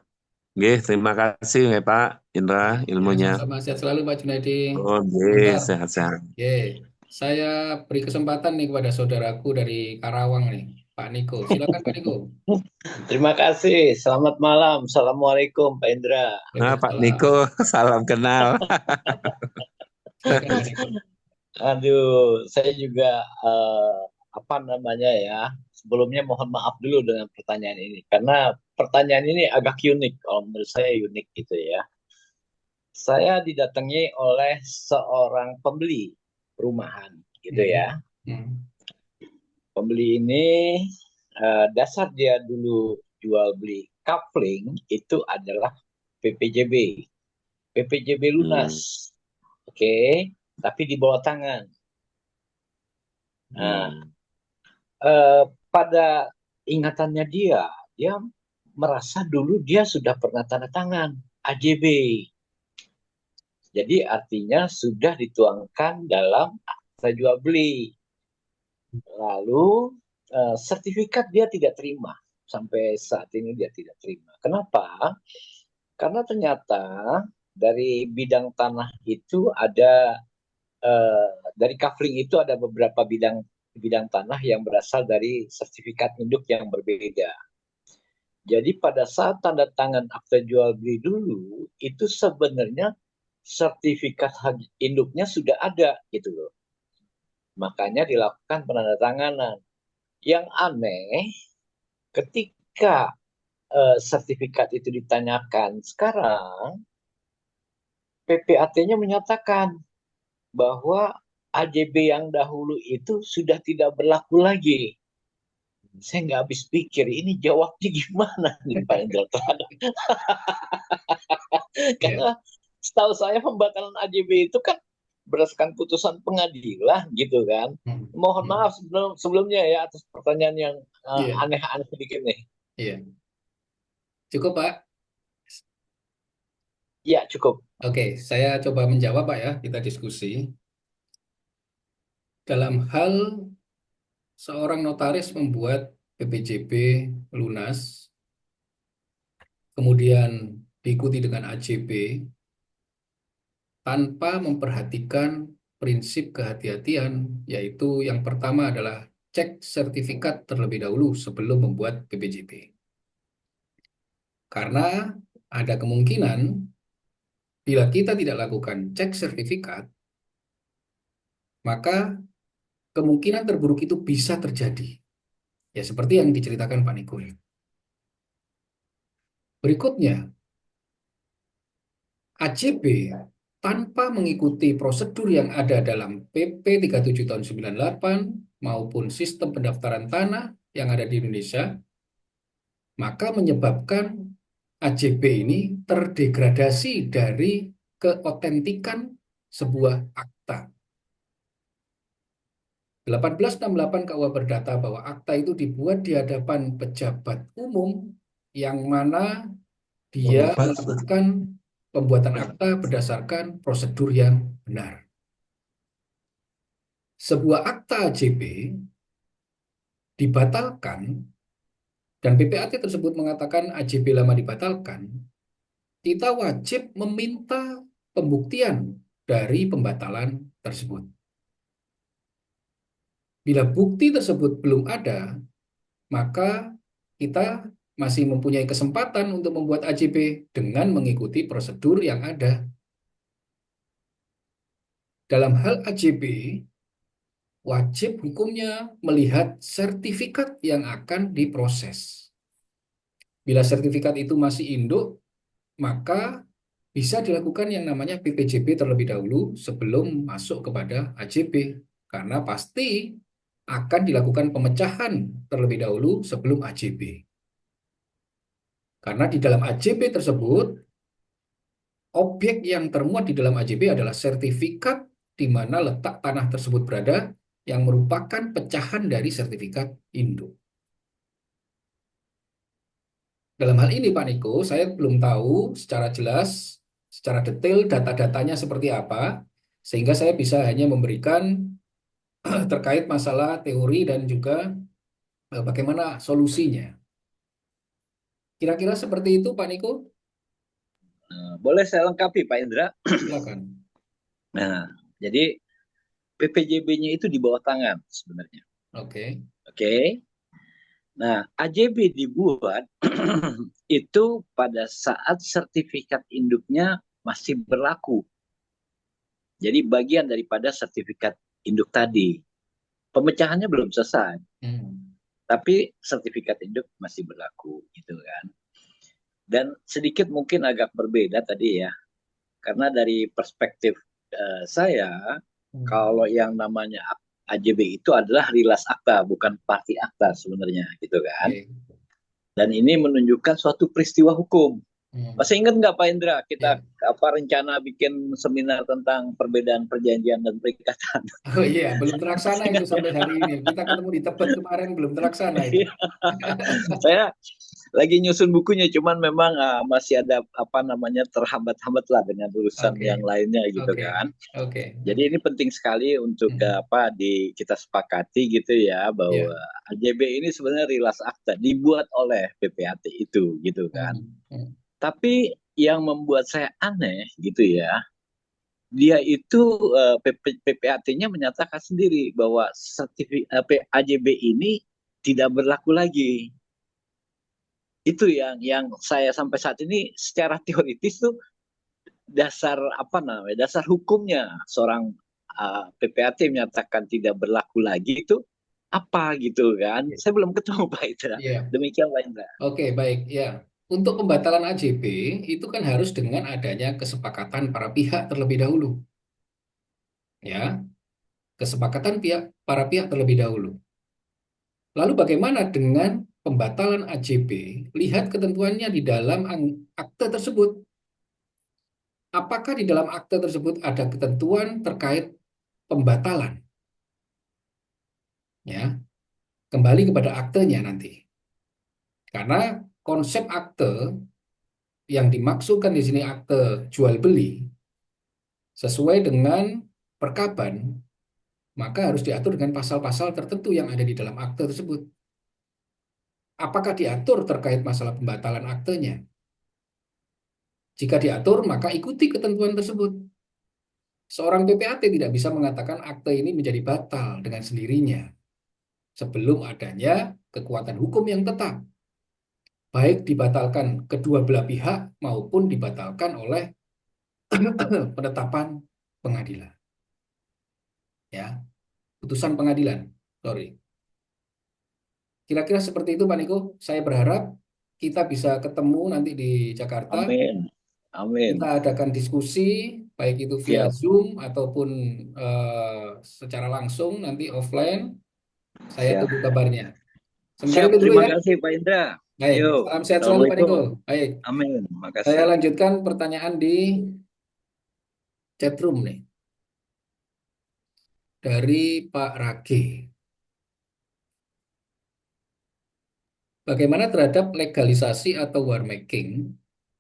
terima kasih ya Pak Indra Ya, ilmunya. sama-sama. Sehat selalu, Pak Junaidi. Oh, nggih, Bentar. sehat-sehat. Oke, saya beri kesempatan nih kepada saudaraku dari Karawang nih, Pak Niko. Silakan, Pak Niko. Terima kasih. Selamat malam. Assalamualaikum, Pak Indra. Nah, Pak Niko, Waalaikumsalam. salam kenal. Silakan, Pak Niko. Aduh, saya juga apa namanya ya. Sebelumnya mohon maaf dulu dengan pertanyaan ini karena pertanyaan ini agak unik. Kalau menurut saya unik gitu ya. Saya didatangi oleh seorang pembeli perumahan gitu Hmm. ya. Hmm. Pembeli ini dasar dia dulu jual beli kapling itu adalah PPJB. PPJB lunas. Oke, tapi di bawah tangan. Nah, pada ingatannya dia merasa dulu dia sudah pernah tanda tangan AJB. Jadi artinya sudah dituangkan dalam akta jual beli. Lalu sertifikat dia tidak terima. Sampai saat ini dia tidak terima. Kenapa? Karena ternyata dari bidang tanah itu ada dari kafling itu ada beberapa bidang tanah yang berasal dari sertifikat induk yang berbeda. Jadi pada saat tanda tangan akta jual beli dulu itu sebenarnya sertifikat induknya sudah ada gitu loh. Makanya dilakukan penandatanganan. Yang aneh ketika sertifikat itu ditanyakan sekarang PPAT-nya menyatakan bahwa AJB yang dahulu itu sudah tidak berlaku lagi. Saya nggak habis pikir, ini jawabnya gimana nih Pak Indra? Karena setahu saya pembatalan AJB itu kan berdasarkan putusan pengadilan gitu kan. Mohon maaf sebelumnya ya atas pertanyaan yang aneh-aneh sedikit nih. Iya. Cukup, Pak? Ya, cukup. Oke, saya coba menjawab, Pak ya. Kita diskusi. Dalam hal seorang notaris membuat PPJB lunas, kemudian diikuti dengan AJB, tanpa memperhatikan prinsip kehati-hatian, yaitu yang pertama adalah cek sertifikat terlebih dahulu sebelum membuat PPJB. Karena ada kemungkinan bila kita tidak lakukan cek sertifikat, maka kemungkinan terburuk itu bisa terjadi. Ya, seperti yang diceritakan Pak Niko. Berikutnya, AJB tanpa mengikuti prosedur yang ada dalam PP 37 tahun 98 maupun sistem pendaftaran tanah yang ada di Indonesia, maka menyebabkan AJB ini terdegradasi dari keotentikan sebuah akta. 1868 KUH berdata bahwa akta itu dibuat di hadapan pejabat umum yang mana dia melakukan pembuatan akta berdasarkan prosedur yang benar. Sebuah akta AJB dibatalkan dan PPAT tersebut mengatakan AJB lama dibatalkan, kita wajib meminta pembuktian dari pembatalan tersebut. Bila bukti tersebut belum ada, maka kita masih mempunyai kesempatan untuk membuat AJB dengan mengikuti prosedur yang ada. Dalam hal AJB, wajib hukumnya melihat sertifikat yang akan diproses. Bila sertifikat itu masih induk, maka bisa dilakukan yang namanya PPJB terlebih dahulu sebelum masuk kepada AJB. Karena pasti akan dilakukan pemecahan terlebih dahulu sebelum AJB. Karena di dalam AJB tersebut, objek yang termuat di dalam AJB adalah sertifikat di mana letak tanah tersebut berada yang merupakan pecahan dari sertifikat induk. Dalam hal ini Pak Niko, saya belum tahu secara jelas, secara detail data-datanya seperti apa, sehingga saya bisa hanya memberikan terkait masalah teori dan juga bagaimana solusinya. Kira-kira seperti itu Pak Niko? Boleh saya lengkapi Pak Indra? Silakan. Nah, jadi PPJB-nya itu di bawah tangan sebenarnya. Oke. Oke. Nah, AJB dibuat itu pada saat sertifikat induknya masih berlaku. Jadi bagian daripada sertifikat induk tadi. Pemecahannya belum selesai. Tapi sertifikat induk masih berlaku gitu kan. Dan sedikit mungkin agak berbeda tadi ya. Karena dari perspektif saya, kalau yang namanya AJB itu adalah rilas akta, bukan parti akta sebenarnya gitu kan. Dan ini menunjukkan suatu peristiwa hukum. Masih ingat nggak Pak Indra, kita rencana bikin seminar tentang perbedaan perjanjian dan perikatan? Oh iya, belum terlaksana itu sampai hari ini. Kita ketemu di Tebet kemarin, belum terlaksana itu. Saya lagi nyusun bukunya, cuman memang masih ada terhambat-hambat lah dengan urusan yang lainnya gitu kan. Jadi ini penting sekali untuk kita sepakati gitu ya, bahwa AJB ini sebenarnya rilas akta dibuat oleh PPAT itu gitu kan. Tapi yang membuat saya aneh gitu ya, dia itu PPAT-nya menyatakan sendiri bahwa AJB ini tidak berlaku lagi. Itu yang saya sampai saat ini secara teoritis tuh dasar hukumnya seorang PPAT menyatakan tidak berlaku lagi itu apa gitu kan? Saya belum ketemu Pak Indra. Demikian Pak Indra. Oke, baik ya. Untuk pembatalan AJB itu kan harus dengan adanya kesepakatan para pihak terlebih dahulu. Ya. Kesepakatan para pihak terlebih dahulu. Lalu bagaimana dengan pembatalan AJB? Lihat ketentuannya di dalam akte tersebut. Apakah di dalam akte tersebut ada ketentuan terkait pembatalan? Ya. Kembali kepada aktenya nanti. Karena konsep akte yang dimaksudkan di sini akte jual beli sesuai dengan perkaban maka harus diatur dengan pasal-pasal tertentu yang ada di dalam akte tersebut. Apakah diatur terkait masalah pembatalan aktenya? Jika diatur, maka ikuti ketentuan tersebut. Seorang PPAT tidak bisa mengatakan akte ini menjadi batal dengan sendirinya sebelum adanya kekuatan hukum yang tetap, baik dibatalkan kedua belah pihak maupun dibatalkan oleh penetapan pengadilan. Ya, putusan pengadilan. Sorry. Kira-kira seperti itu, Pak Niko. Saya berharap kita bisa ketemu nanti di Jakarta. Amin. Amin. Kita adakan diskusi, baik itu via Siap. Zoom ataupun secara langsung nanti offline. Saya Siap. tunggu kabarnya. Sementara Siap. itu dulu Terima ya. kasih Pak Indra. Baik, Ayo. salam sehat selalu Pak Niko. Assalamualaikum. Baik, Amin. saya Makasih. lanjutkan pertanyaan di chatroom nih. Dari Pak Rage. Bagaimana terhadap legalisasi atau war making,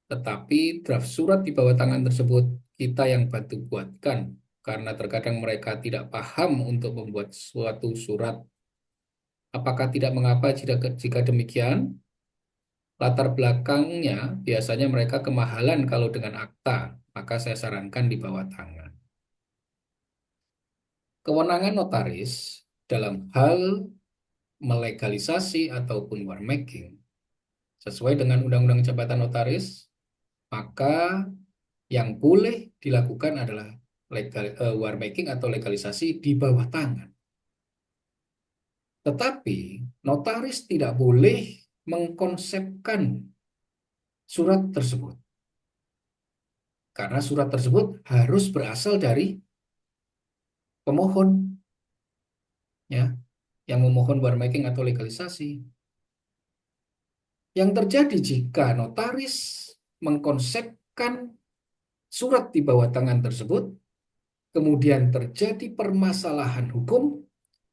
tetapi draft surat di bawah tangan tersebut kita yang bantu buatkan, karena terkadang mereka tidak paham untuk membuat suatu surat. Apakah tidak mengapa jika demikian? Latar belakangnya biasanya mereka kemahalan kalau dengan akta, maka saya sarankan di bawah tangan. Kewenangan notaris dalam hal melegalisasi ataupun war making sesuai dengan Undang-Undang Jabatan Notaris, maka yang boleh dilakukan adalah war making atau legalisasi di bawah tangan. Tetapi notaris tidak boleh mengkonsepkan surat tersebut. Karena surat tersebut harus berasal dari pemohon, ya, yang memohon war making atau legalisasi. Yang terjadi jika notaris mengkonsepkan surat di bawah tangan tersebut, kemudian terjadi permasalahan hukum,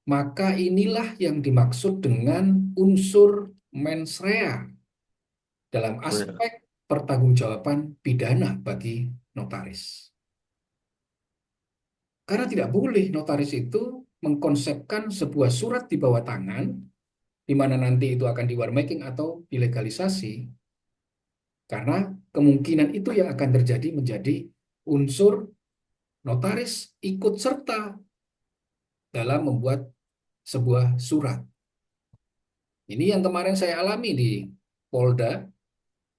maka inilah yang dimaksud dengan unsur mens rea dalam aspek pertanggungjawaban pidana bagi notaris. Karena tidak boleh notaris itu mengkonsepkan sebuah surat di bawah tangan, di mana nanti itu akan di war making atau dilegalisasi, karena kemungkinan itu yang akan terjadi menjadi unsur notaris ikut serta dalam membuat sebuah surat. Ini yang kemarin saya alami di Polda,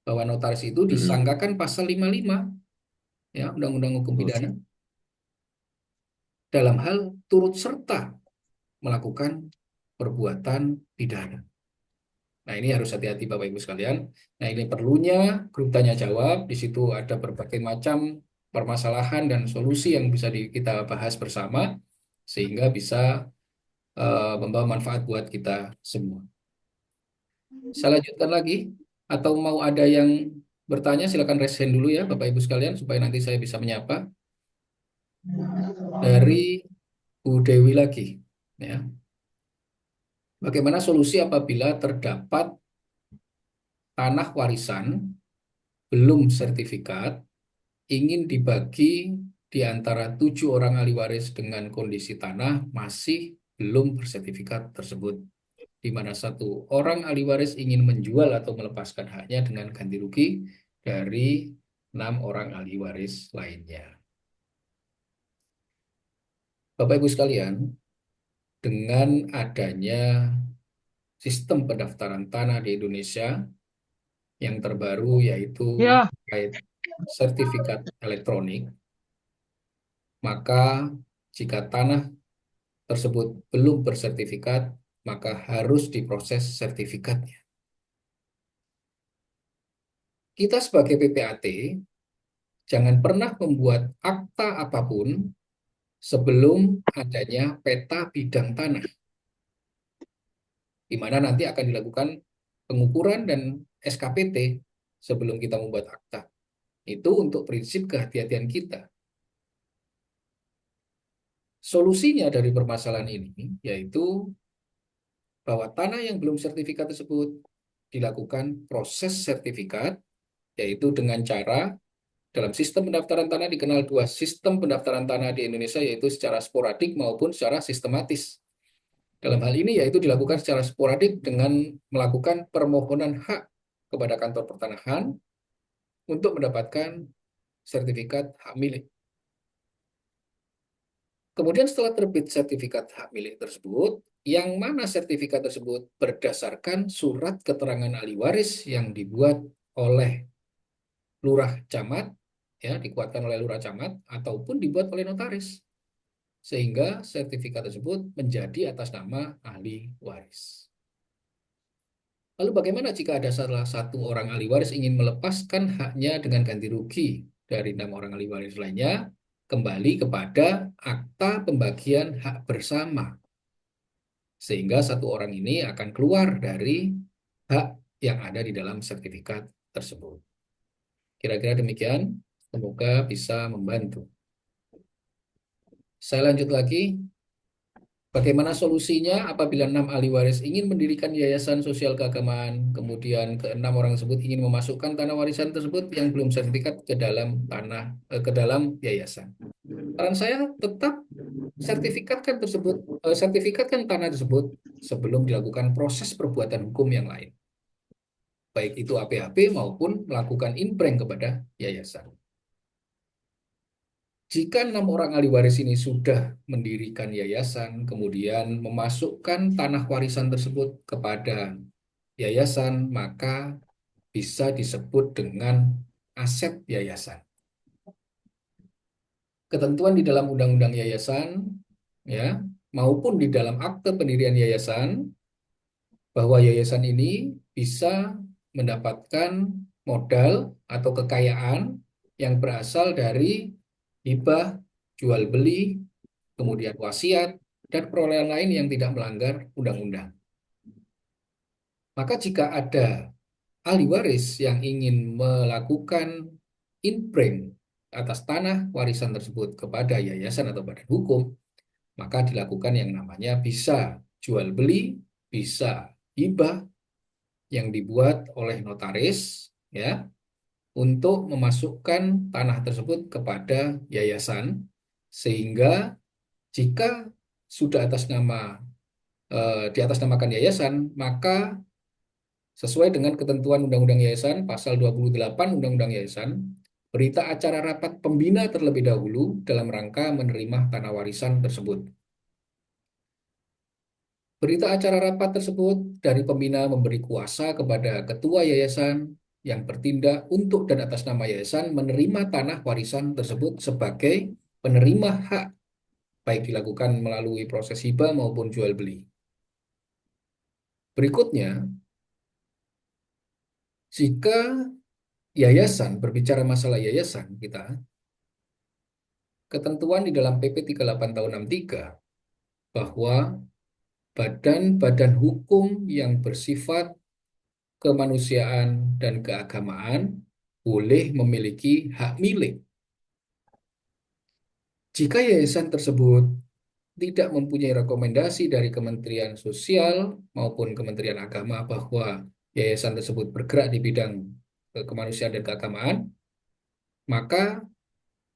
bahwa notaris itu disangkakan pasal 55 ya Undang-Undang Hukum Pidana dalam hal turut serta melakukan perbuatan pidana. Nah, ini harus hati-hati Bapak Ibu sekalian. Nah, ini perlunya grup tanya jawab. Di situ ada berbagai macam permasalahan dan solusi yang bisa kita bahas bersama sehingga bisa membawa manfaat buat kita semua. Saya lanjutkan lagi atau mau ada yang bertanya, silakan raise hand dulu ya Bapak Ibu sekalian supaya nanti saya bisa menyapa. Dari Bu Dewi lagi ya. Bagaimana solusi apabila terdapat tanah warisan belum sertifikat ingin dibagi di antara 7 orang ahli waris dengan kondisi tanah masih belum bersertifikat tersebut, di mana 1 orang ahli waris ingin menjual atau melepaskan haknya dengan ganti rugi dari 6 orang ahli waris lainnya. Bapak Ibu sekalian, dengan adanya sistem pendaftaran tanah di Indonesia yang terbaru yaitu terkait sertifikat elektronik, maka jika tanah tersebut belum bersertifikat, maka harus diproses sertifikatnya. Kita sebagai PPAT, jangan pernah membuat akta apapun sebelum adanya peta bidang tanah, di mana nanti akan dilakukan pengukuran dan SKPT sebelum kita membuat akta. Itu untuk prinsip kehati-hatian kita. Solusinya dari permasalahan ini yaitu bahwa tanah yang belum sertifikat tersebut dilakukan proses sertifikat, yaitu dengan cara Dalam sistem pendaftaran tanah dikenal dua sistem pendaftaran tanah di Indonesia, yaitu secara sporadik maupun secara sistematis. Dalam hal ini yaitu dilakukan secara sporadik dengan melakukan permohonan hak kepada kantor pertanahan untuk mendapatkan sertifikat hak milik. Kemudian setelah terbit sertifikat hak milik tersebut, yang mana sertifikat tersebut berdasarkan surat keterangan ahli waris yang dibuat oleh lurah camat, ya, dikuatkan oleh lurah camat ataupun dibuat oleh notaris, sehingga sertifikat tersebut menjadi atas nama ahli waris. Lalu bagaimana jika ada salah satu orang ahli waris ingin melepaskan haknya dengan ganti rugi dari 6 orang ahli waris lainnya kembali kepada akta pembagian hak bersama, sehingga satu orang ini akan keluar dari hak yang ada di dalam sertifikat tersebut. Kira-kira demikian, semoga bisa membantu. Saya lanjut lagi. Bagaimana solusinya apabila 6 ahli waris ingin mendirikan yayasan sosial keagamaan, kemudian ke-6 orang tersebut ingin memasukkan tanah warisan tersebut yang belum sertifikat ke dalam ke dalam yayasan. Saran saya tetap sertifikatkan tanah tersebut sebelum dilakukan proses perbuatan hukum yang lain, baik itu APHP maupun melakukan inprank kepada yayasan. Jika 6 orang ahli waris ini sudah mendirikan yayasan, kemudian memasukkan tanah warisan tersebut kepada yayasan, maka bisa disebut dengan aset yayasan. Ketentuan di dalam undang-undang yayasan, ya, maupun di dalam akte pendirian yayasan, bahwa yayasan ini bisa mendapatkan modal atau kekayaan yang berasal dari hibah, jual beli, kemudian wasiat, dan perolehan lain yang tidak melanggar undang-undang. Maka jika ada ahli waris yang ingin melakukan inprank atas tanah warisan tersebut kepada yayasan atau badan hukum, maka dilakukan yang namanya bisa jual beli, bisa hibah yang dibuat oleh notaris, ya, untuk memasukkan tanah tersebut kepada yayasan, sehingga jika sudah diatasnamakan yayasan, maka sesuai dengan ketentuan Undang-Undang Yayasan pasal 28 Undang-Undang Yayasan, berita acara rapat pembina terlebih dahulu dalam rangka menerima tanah warisan tersebut. Berita acara rapat tersebut dari pembina memberi kuasa kepada ketua yayasan yang bertindak untuk dan atas nama yayasan menerima tanah warisan tersebut sebagai penerima hak, baik dilakukan melalui proses hibah maupun jual beli. Berikutnya, jika yayasan, berbicara masalah yayasan kita, ketentuan di dalam PP 38 tahun 63 bahwa badan-badan hukum yang bersifat kemanusiaan dan keagamaan boleh memiliki hak milik. Jika yayasan tersebut tidak mempunyai rekomendasi dari Kementerian Sosial maupun Kementerian Agama bahwa yayasan tersebut bergerak di bidang kemanusiaan dan keagamaan, maka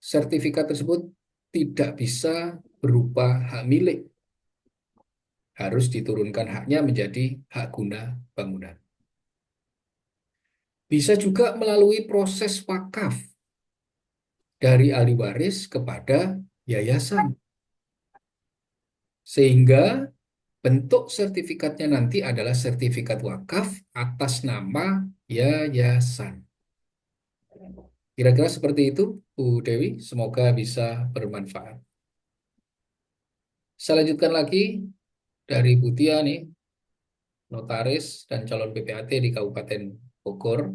sertifikat tersebut tidak bisa berupa hak milik. Harus diturunkan haknya menjadi hak guna bangunan. Bisa juga melalui proses wakaf dari ahli waris kepada yayasan. Sehingga bentuk sertifikatnya nanti adalah sertifikat wakaf atas nama yayasan. Kira-kira seperti itu, Bu Dewi. Semoga bisa bermanfaat. Saya lanjutkan lagi dari Bu Tia nih, notaris dan calon PPAT di Kabupaten Bogor.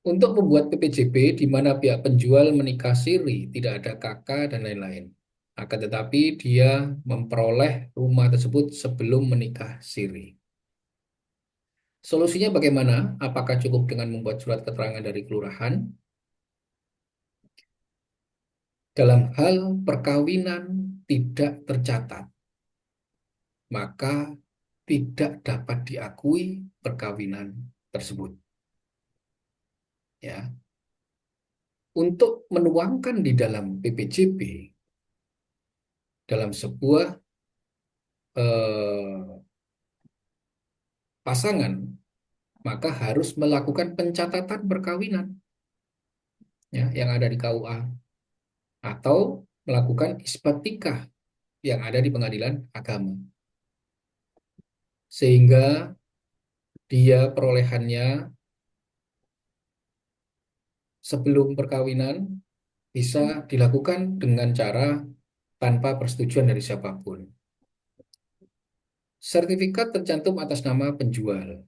Untuk membuat PPJP di mana pihak penjual menikah siri, tidak ada kakak dan lain-lain. Akan tetapi dia memperoleh rumah tersebut sebelum menikah siri. Solusinya bagaimana? Apakah cukup dengan membuat surat keterangan dari kelurahan? Dalam hal perkawinan tidak tercatat, maka tidak dapat diakui perkawinan tersebut. ya, untuk menuangkan di dalam PPJP dalam sebuah eh, pasangan, maka harus melakukan pencatatan perkawinan, ya, yang ada di KUA atau melakukan isbat nikah yang ada di pengadilan agama, sehingga dia perolehannya sebelum perkawinan bisa dilakukan dengan cara tanpa persetujuan dari siapapun. Sertifikat tercantum atas nama penjual.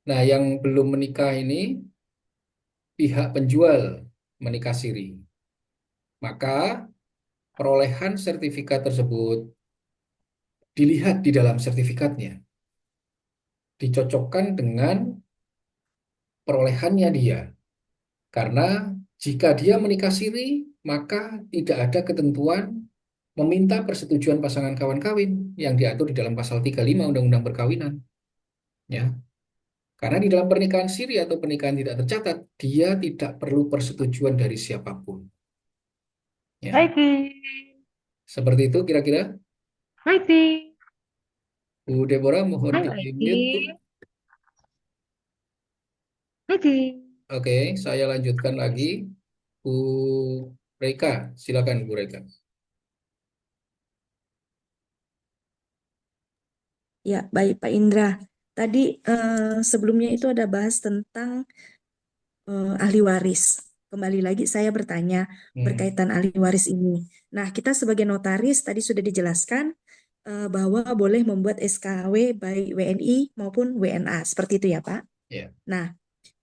Nah, yang belum menikah ini pihak penjual menikah siri. Maka perolehan sertifikat tersebut dilihat di dalam sertifikatnya, dicocokkan dengan perolehannya dia. Karena jika dia menikah siri, maka tidak ada ketentuan meminta persetujuan pasangan kawan kawin yang diatur di dalam pasal 35 Undang-Undang Perkawinan. Ya. Karena di dalam pernikahan siri atau pernikahan tidak tercatat, dia tidak perlu persetujuan dari siapapun. Ya. Baiki, Seperti itu kira-kira. Baiki, Bu Deborah mohon Hai di Baiki, mute, Bu. Baiki. Oke, saya lanjutkan lagi. Bu Reika, silakan Bu Reika. Ya, baik Pak Indra. Tadi sebelumnya itu ada bahas tentang ahli waris. Kembali lagi saya bertanya berkaitan ahli waris ini. Nah, kita sebagai notaris tadi sudah dijelaskan bahwa boleh membuat SKW baik WNI maupun WNA. Seperti itu ya, Pak? Ya. Nah,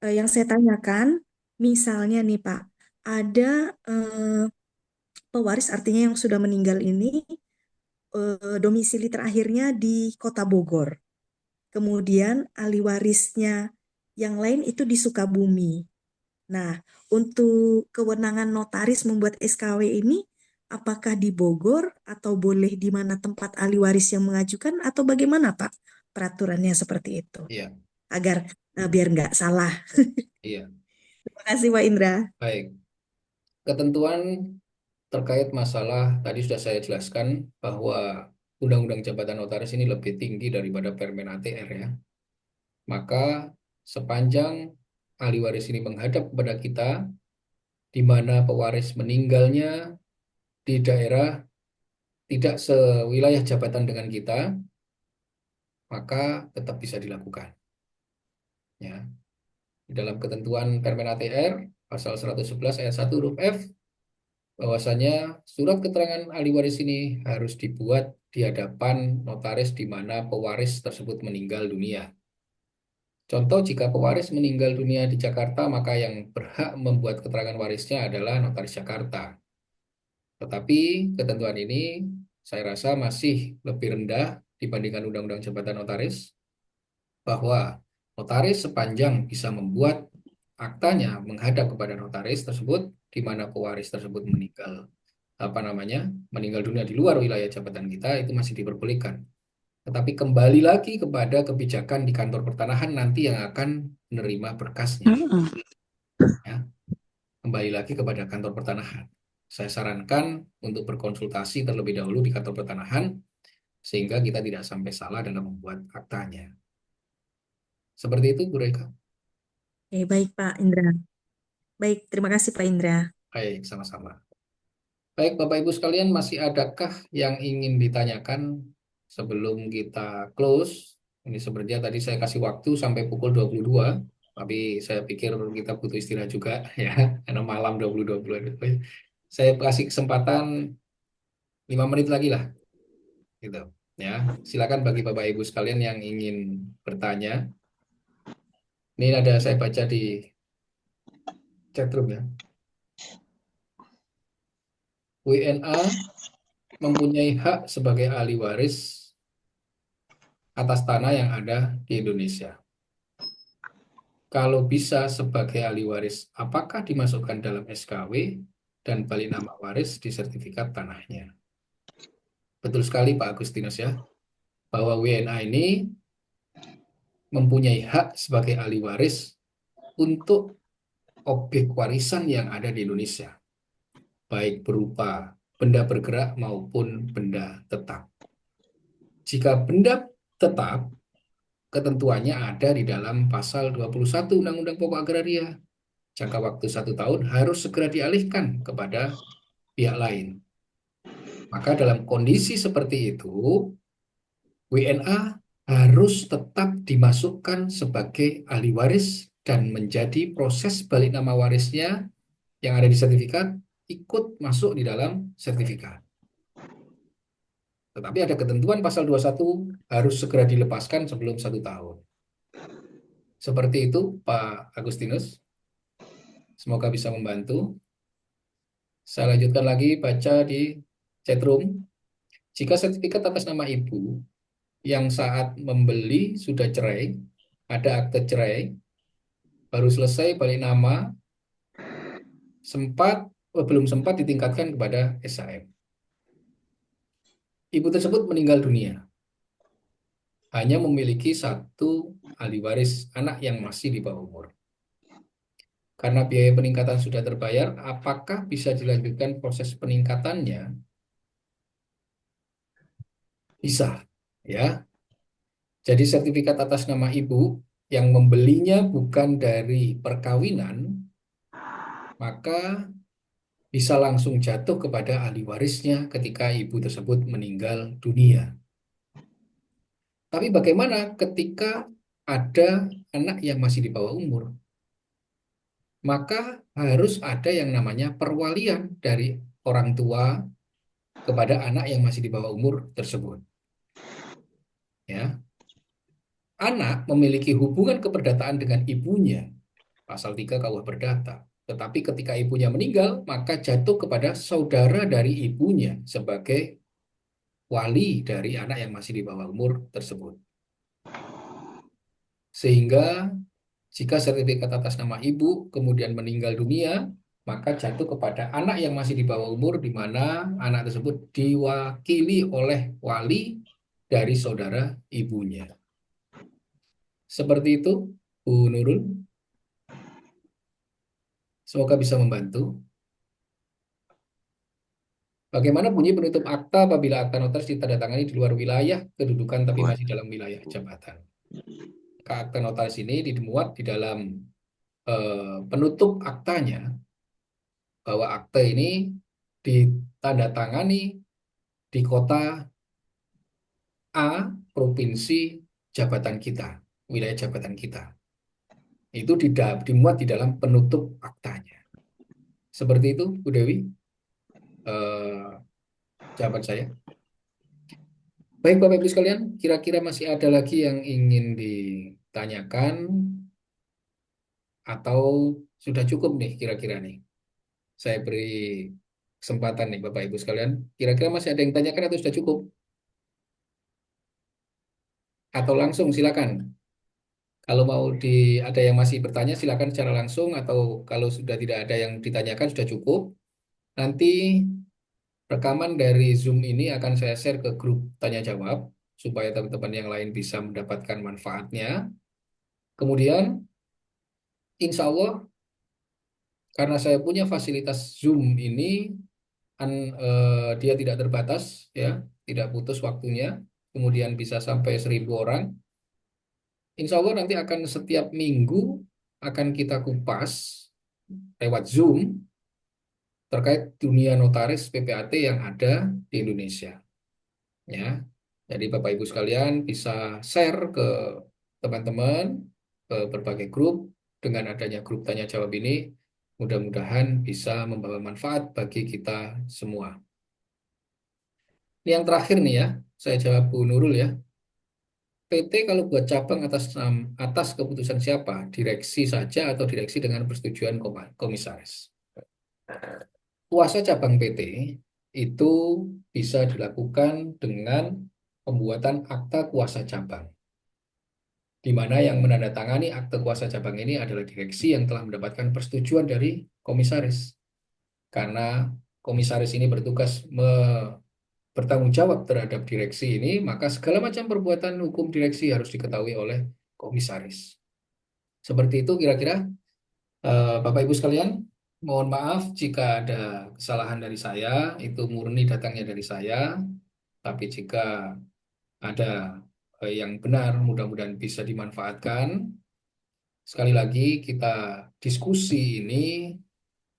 yang saya tanyakan, misalnya nih Pak, ada pewaris artinya yang sudah meninggal ini domisili terakhirnya di Kota Bogor. Kemudian ahli warisnya yang lain itu di Sukabumi. Nah, untuk kewenangan notaris membuat SKW ini, apakah di Bogor atau boleh di mana tempat ahli waris yang mengajukan atau bagaimana Pak peraturannya seperti itu? Iya, Agar biar nggak salah. iya. Terima kasih Pak Indra. Baik. Ketentuan terkait masalah tadi sudah saya jelaskan bahwa Undang-Undang Jabatan Notaris ini lebih tinggi daripada Permen ATR ya. Maka sepanjang ahli waris ini menghadap kepada kita, di mana pewaris meninggalnya di daerah tidak sewilayah jabatan dengan kita, maka tetap bisa dilakukan. Ya. Di dalam ketentuan Permen ATR, pasal 111 ayat 1 huruf F, bahwasanya surat keterangan ahli waris ini harus dibuat di hadapan notaris di mana pewaris tersebut meninggal dunia. Contoh, jika pewaris meninggal dunia di Jakarta, maka yang berhak membuat keterangan warisnya adalah notaris Jakarta. Tetapi ketentuan ini saya rasa masih lebih rendah dibandingkan Undang-Undang Jabatan Notaris, bahwa notaris sepanjang bisa membuat aktanya menghadap kepada notaris tersebut, di mana pewaris tersebut meninggal dunia di luar wilayah jabatan kita, itu masih diperbolehkan. Tetapi kembali lagi kepada kebijakan di kantor pertanahan nanti yang akan menerima berkasnya. Ya. Kembali lagi kepada kantor pertanahan. Saya sarankan untuk berkonsultasi terlebih dahulu di kantor pertanahan, sehingga kita tidak sampai salah dalam membuat aktanya. Seperti itu, Bu Reka. Baik Pak Indra. Baik, terima kasih Pak Indra. Baik, sama-sama. Baik, Bapak Ibu sekalian, masih adakah yang ingin ditanyakan sebelum kita close? Ini sebenarnya tadi saya kasih waktu sampai pukul 22, tapi saya pikir kita butuh istirahat juga ya, karena malam 22. Saya kasih kesempatan 5 menit lagi lah. Gitu. Ya, silakan bagi Bapak Ibu sekalian yang ingin bertanya. Ini ada saya baca di chatroom ya. WNA mempunyai hak sebagai ahli waris atas tanah yang ada di Indonesia. Kalau bisa sebagai ahli waris, apakah dimasukkan dalam SKW dan balik nama waris di sertifikat tanahnya? Betul sekali Pak Agustinus ya, bahwa WNA ini mempunyai hak sebagai ahli waris untuk objek warisan yang ada di Indonesia, baik berupa benda bergerak maupun benda tetap. Jika benda tetap, ketentuannya ada di dalam pasal 21 Undang-Undang Pokok Agraria. Jangka waktu 1 tahun harus segera dialihkan kepada pihak lain. Maka dalam kondisi seperti itu, WNA harus tetap dimasukkan sebagai ahli waris dan menjadi proses balik nama warisnya yang ada di sertifikat ikut masuk di dalam sertifikat. Tetapi ada ketentuan pasal 21 harus segera dilepaskan sebelum 1 tahun. Seperti itu, Pak Agustinus. Semoga bisa membantu. Saya lanjutkan lagi baca di chatroom. Jika sertifikat atas nama ibu yang saat membeli sudah cerai, ada akte cerai, baru selesai balik nama, belum sempat ditingkatkan kepada SHM. Ibu tersebut meninggal dunia. Hanya memiliki 1 ahli waris anak yang masih di bawah umur. Karena biaya peningkatan sudah terbayar, apakah bisa dilanjutkan proses peningkatannya? Bisa, ya. Jadi sertifikat atas nama ibu yang membelinya bukan dari perkawinan, maka bisa langsung jatuh kepada ahli warisnya ketika ibu tersebut meninggal dunia. Tapi bagaimana ketika ada anak yang masih di bawah umur? Maka harus ada yang namanya perwalian dari orang tua kepada anak yang masih di bawah umur tersebut. Ya. Anak memiliki hubungan keperdataan dengan ibunya, pasal 3 KUH Perdata. Tetapi ketika ibunya meninggal, maka jatuh kepada saudara dari ibunya sebagai wali dari anak yang masih di bawah umur tersebut. Sehingga jika sertifikat atas nama ibu kemudian meninggal dunia, maka jatuh kepada anak yang masih di bawah umur, di mana anak tersebut diwakili oleh wali dari saudara ibunya. Seperti itu, Bu Nurul. Semoga bisa membantu. Bagaimana bunyi penutup akta apabila akta notaris ditandatangani di luar wilayah kedudukan tapi masih dalam wilayah jabatan? Akta notaris ini dimuat di dalam penutup aktanya bahwa akta ini ditandatangani di kota A, provinsi jabatan kita, wilayah jabatan kita. Itu dimuat di dalam penutup aktanya. Seperti itu, Bu Dewi, jawaban saya. Baik, Bapak Ibu sekalian, kira-kira masih ada lagi yang ingin ditanyakan atau sudah cukup nih kira-kira nih? Saya beri kesempatan nih Bapak Ibu sekalian. Kira-kira masih ada yang tanyakan atau sudah cukup? Atau langsung silakan. Kalau mau ada yang masih bertanya silakan secara langsung, atau kalau sudah tidak ada yang ditanyakan sudah cukup. Nanti rekaman dari Zoom ini akan saya share ke grup tanya jawab supaya teman-teman yang lain bisa mendapatkan manfaatnya. Kemudian insya Allah karena saya punya fasilitas Zoom ini dia tidak terbatas, ya, tidak putus waktunya, kemudian bisa sampai 1.000 orang. Insya Allah nanti akan setiap minggu akan kita kupas lewat Zoom terkait dunia notaris PPAT yang ada di Indonesia. Ya, jadi Bapak Ibu sekalian bisa share ke teman-teman, ke berbagai grup. Dengan adanya grup tanya jawab ini, mudah-mudahan bisa membawa manfaat bagi kita semua. Ini yang terakhir nih ya, saya jawab Bu Nurul ya. PT kalau buat cabang atas keputusan siapa? Direksi saja atau direksi dengan persetujuan komisaris? Kuasa cabang PT itu bisa dilakukan dengan pembuatan akta kuasa cabang, di mana yang menandatangani akta kuasa cabang ini adalah direksi yang telah mendapatkan persetujuan dari komisaris. Karena komisaris ini bertugas bertanggung jawab terhadap direksi ini, maka segala macam perbuatan hukum direksi harus diketahui oleh komisaris. Seperti itu kira-kira Bapak Ibu sekalian, mohon maaf jika ada kesalahan dari saya, itu murni datangnya dari saya. Tapi jika ada yang benar, mudah-mudahan bisa dimanfaatkan. Sekali lagi, kita diskusi ini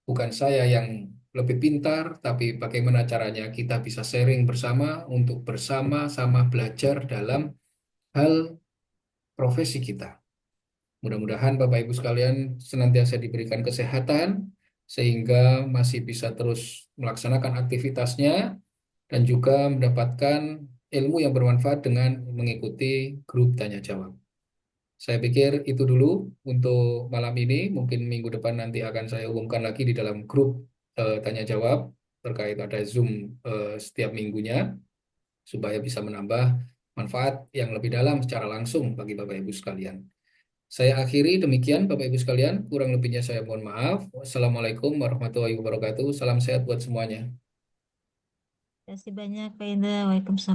bukan saya yang lebih pintar, tapi bagaimana caranya kita bisa sharing bersama untuk bersama-sama belajar dalam hal profesi kita. Mudah-mudahan Bapak Ibu sekalian senantiasa diberikan kesehatan sehingga masih bisa terus melaksanakan aktivitasnya dan juga mendapatkan ilmu yang bermanfaat dengan mengikuti grup tanya jawab. Saya pikir itu dulu untuk malam ini. Mungkin minggu depan nanti akan saya umumkan lagi di dalam grup tanya jawab terkait ada Zoom setiap minggunya supaya bisa menambah manfaat yang lebih dalam secara langsung bagi Bapak Ibu sekalian. Saya akhiri demikian Bapak Ibu sekalian, kurang lebihnya saya mohon maaf. Wassalamualaikum warahmatullahi wabarakatuh. Salam sehat buat semuanya. Terima kasih banyak Pak Indra. Waalaikumsalam.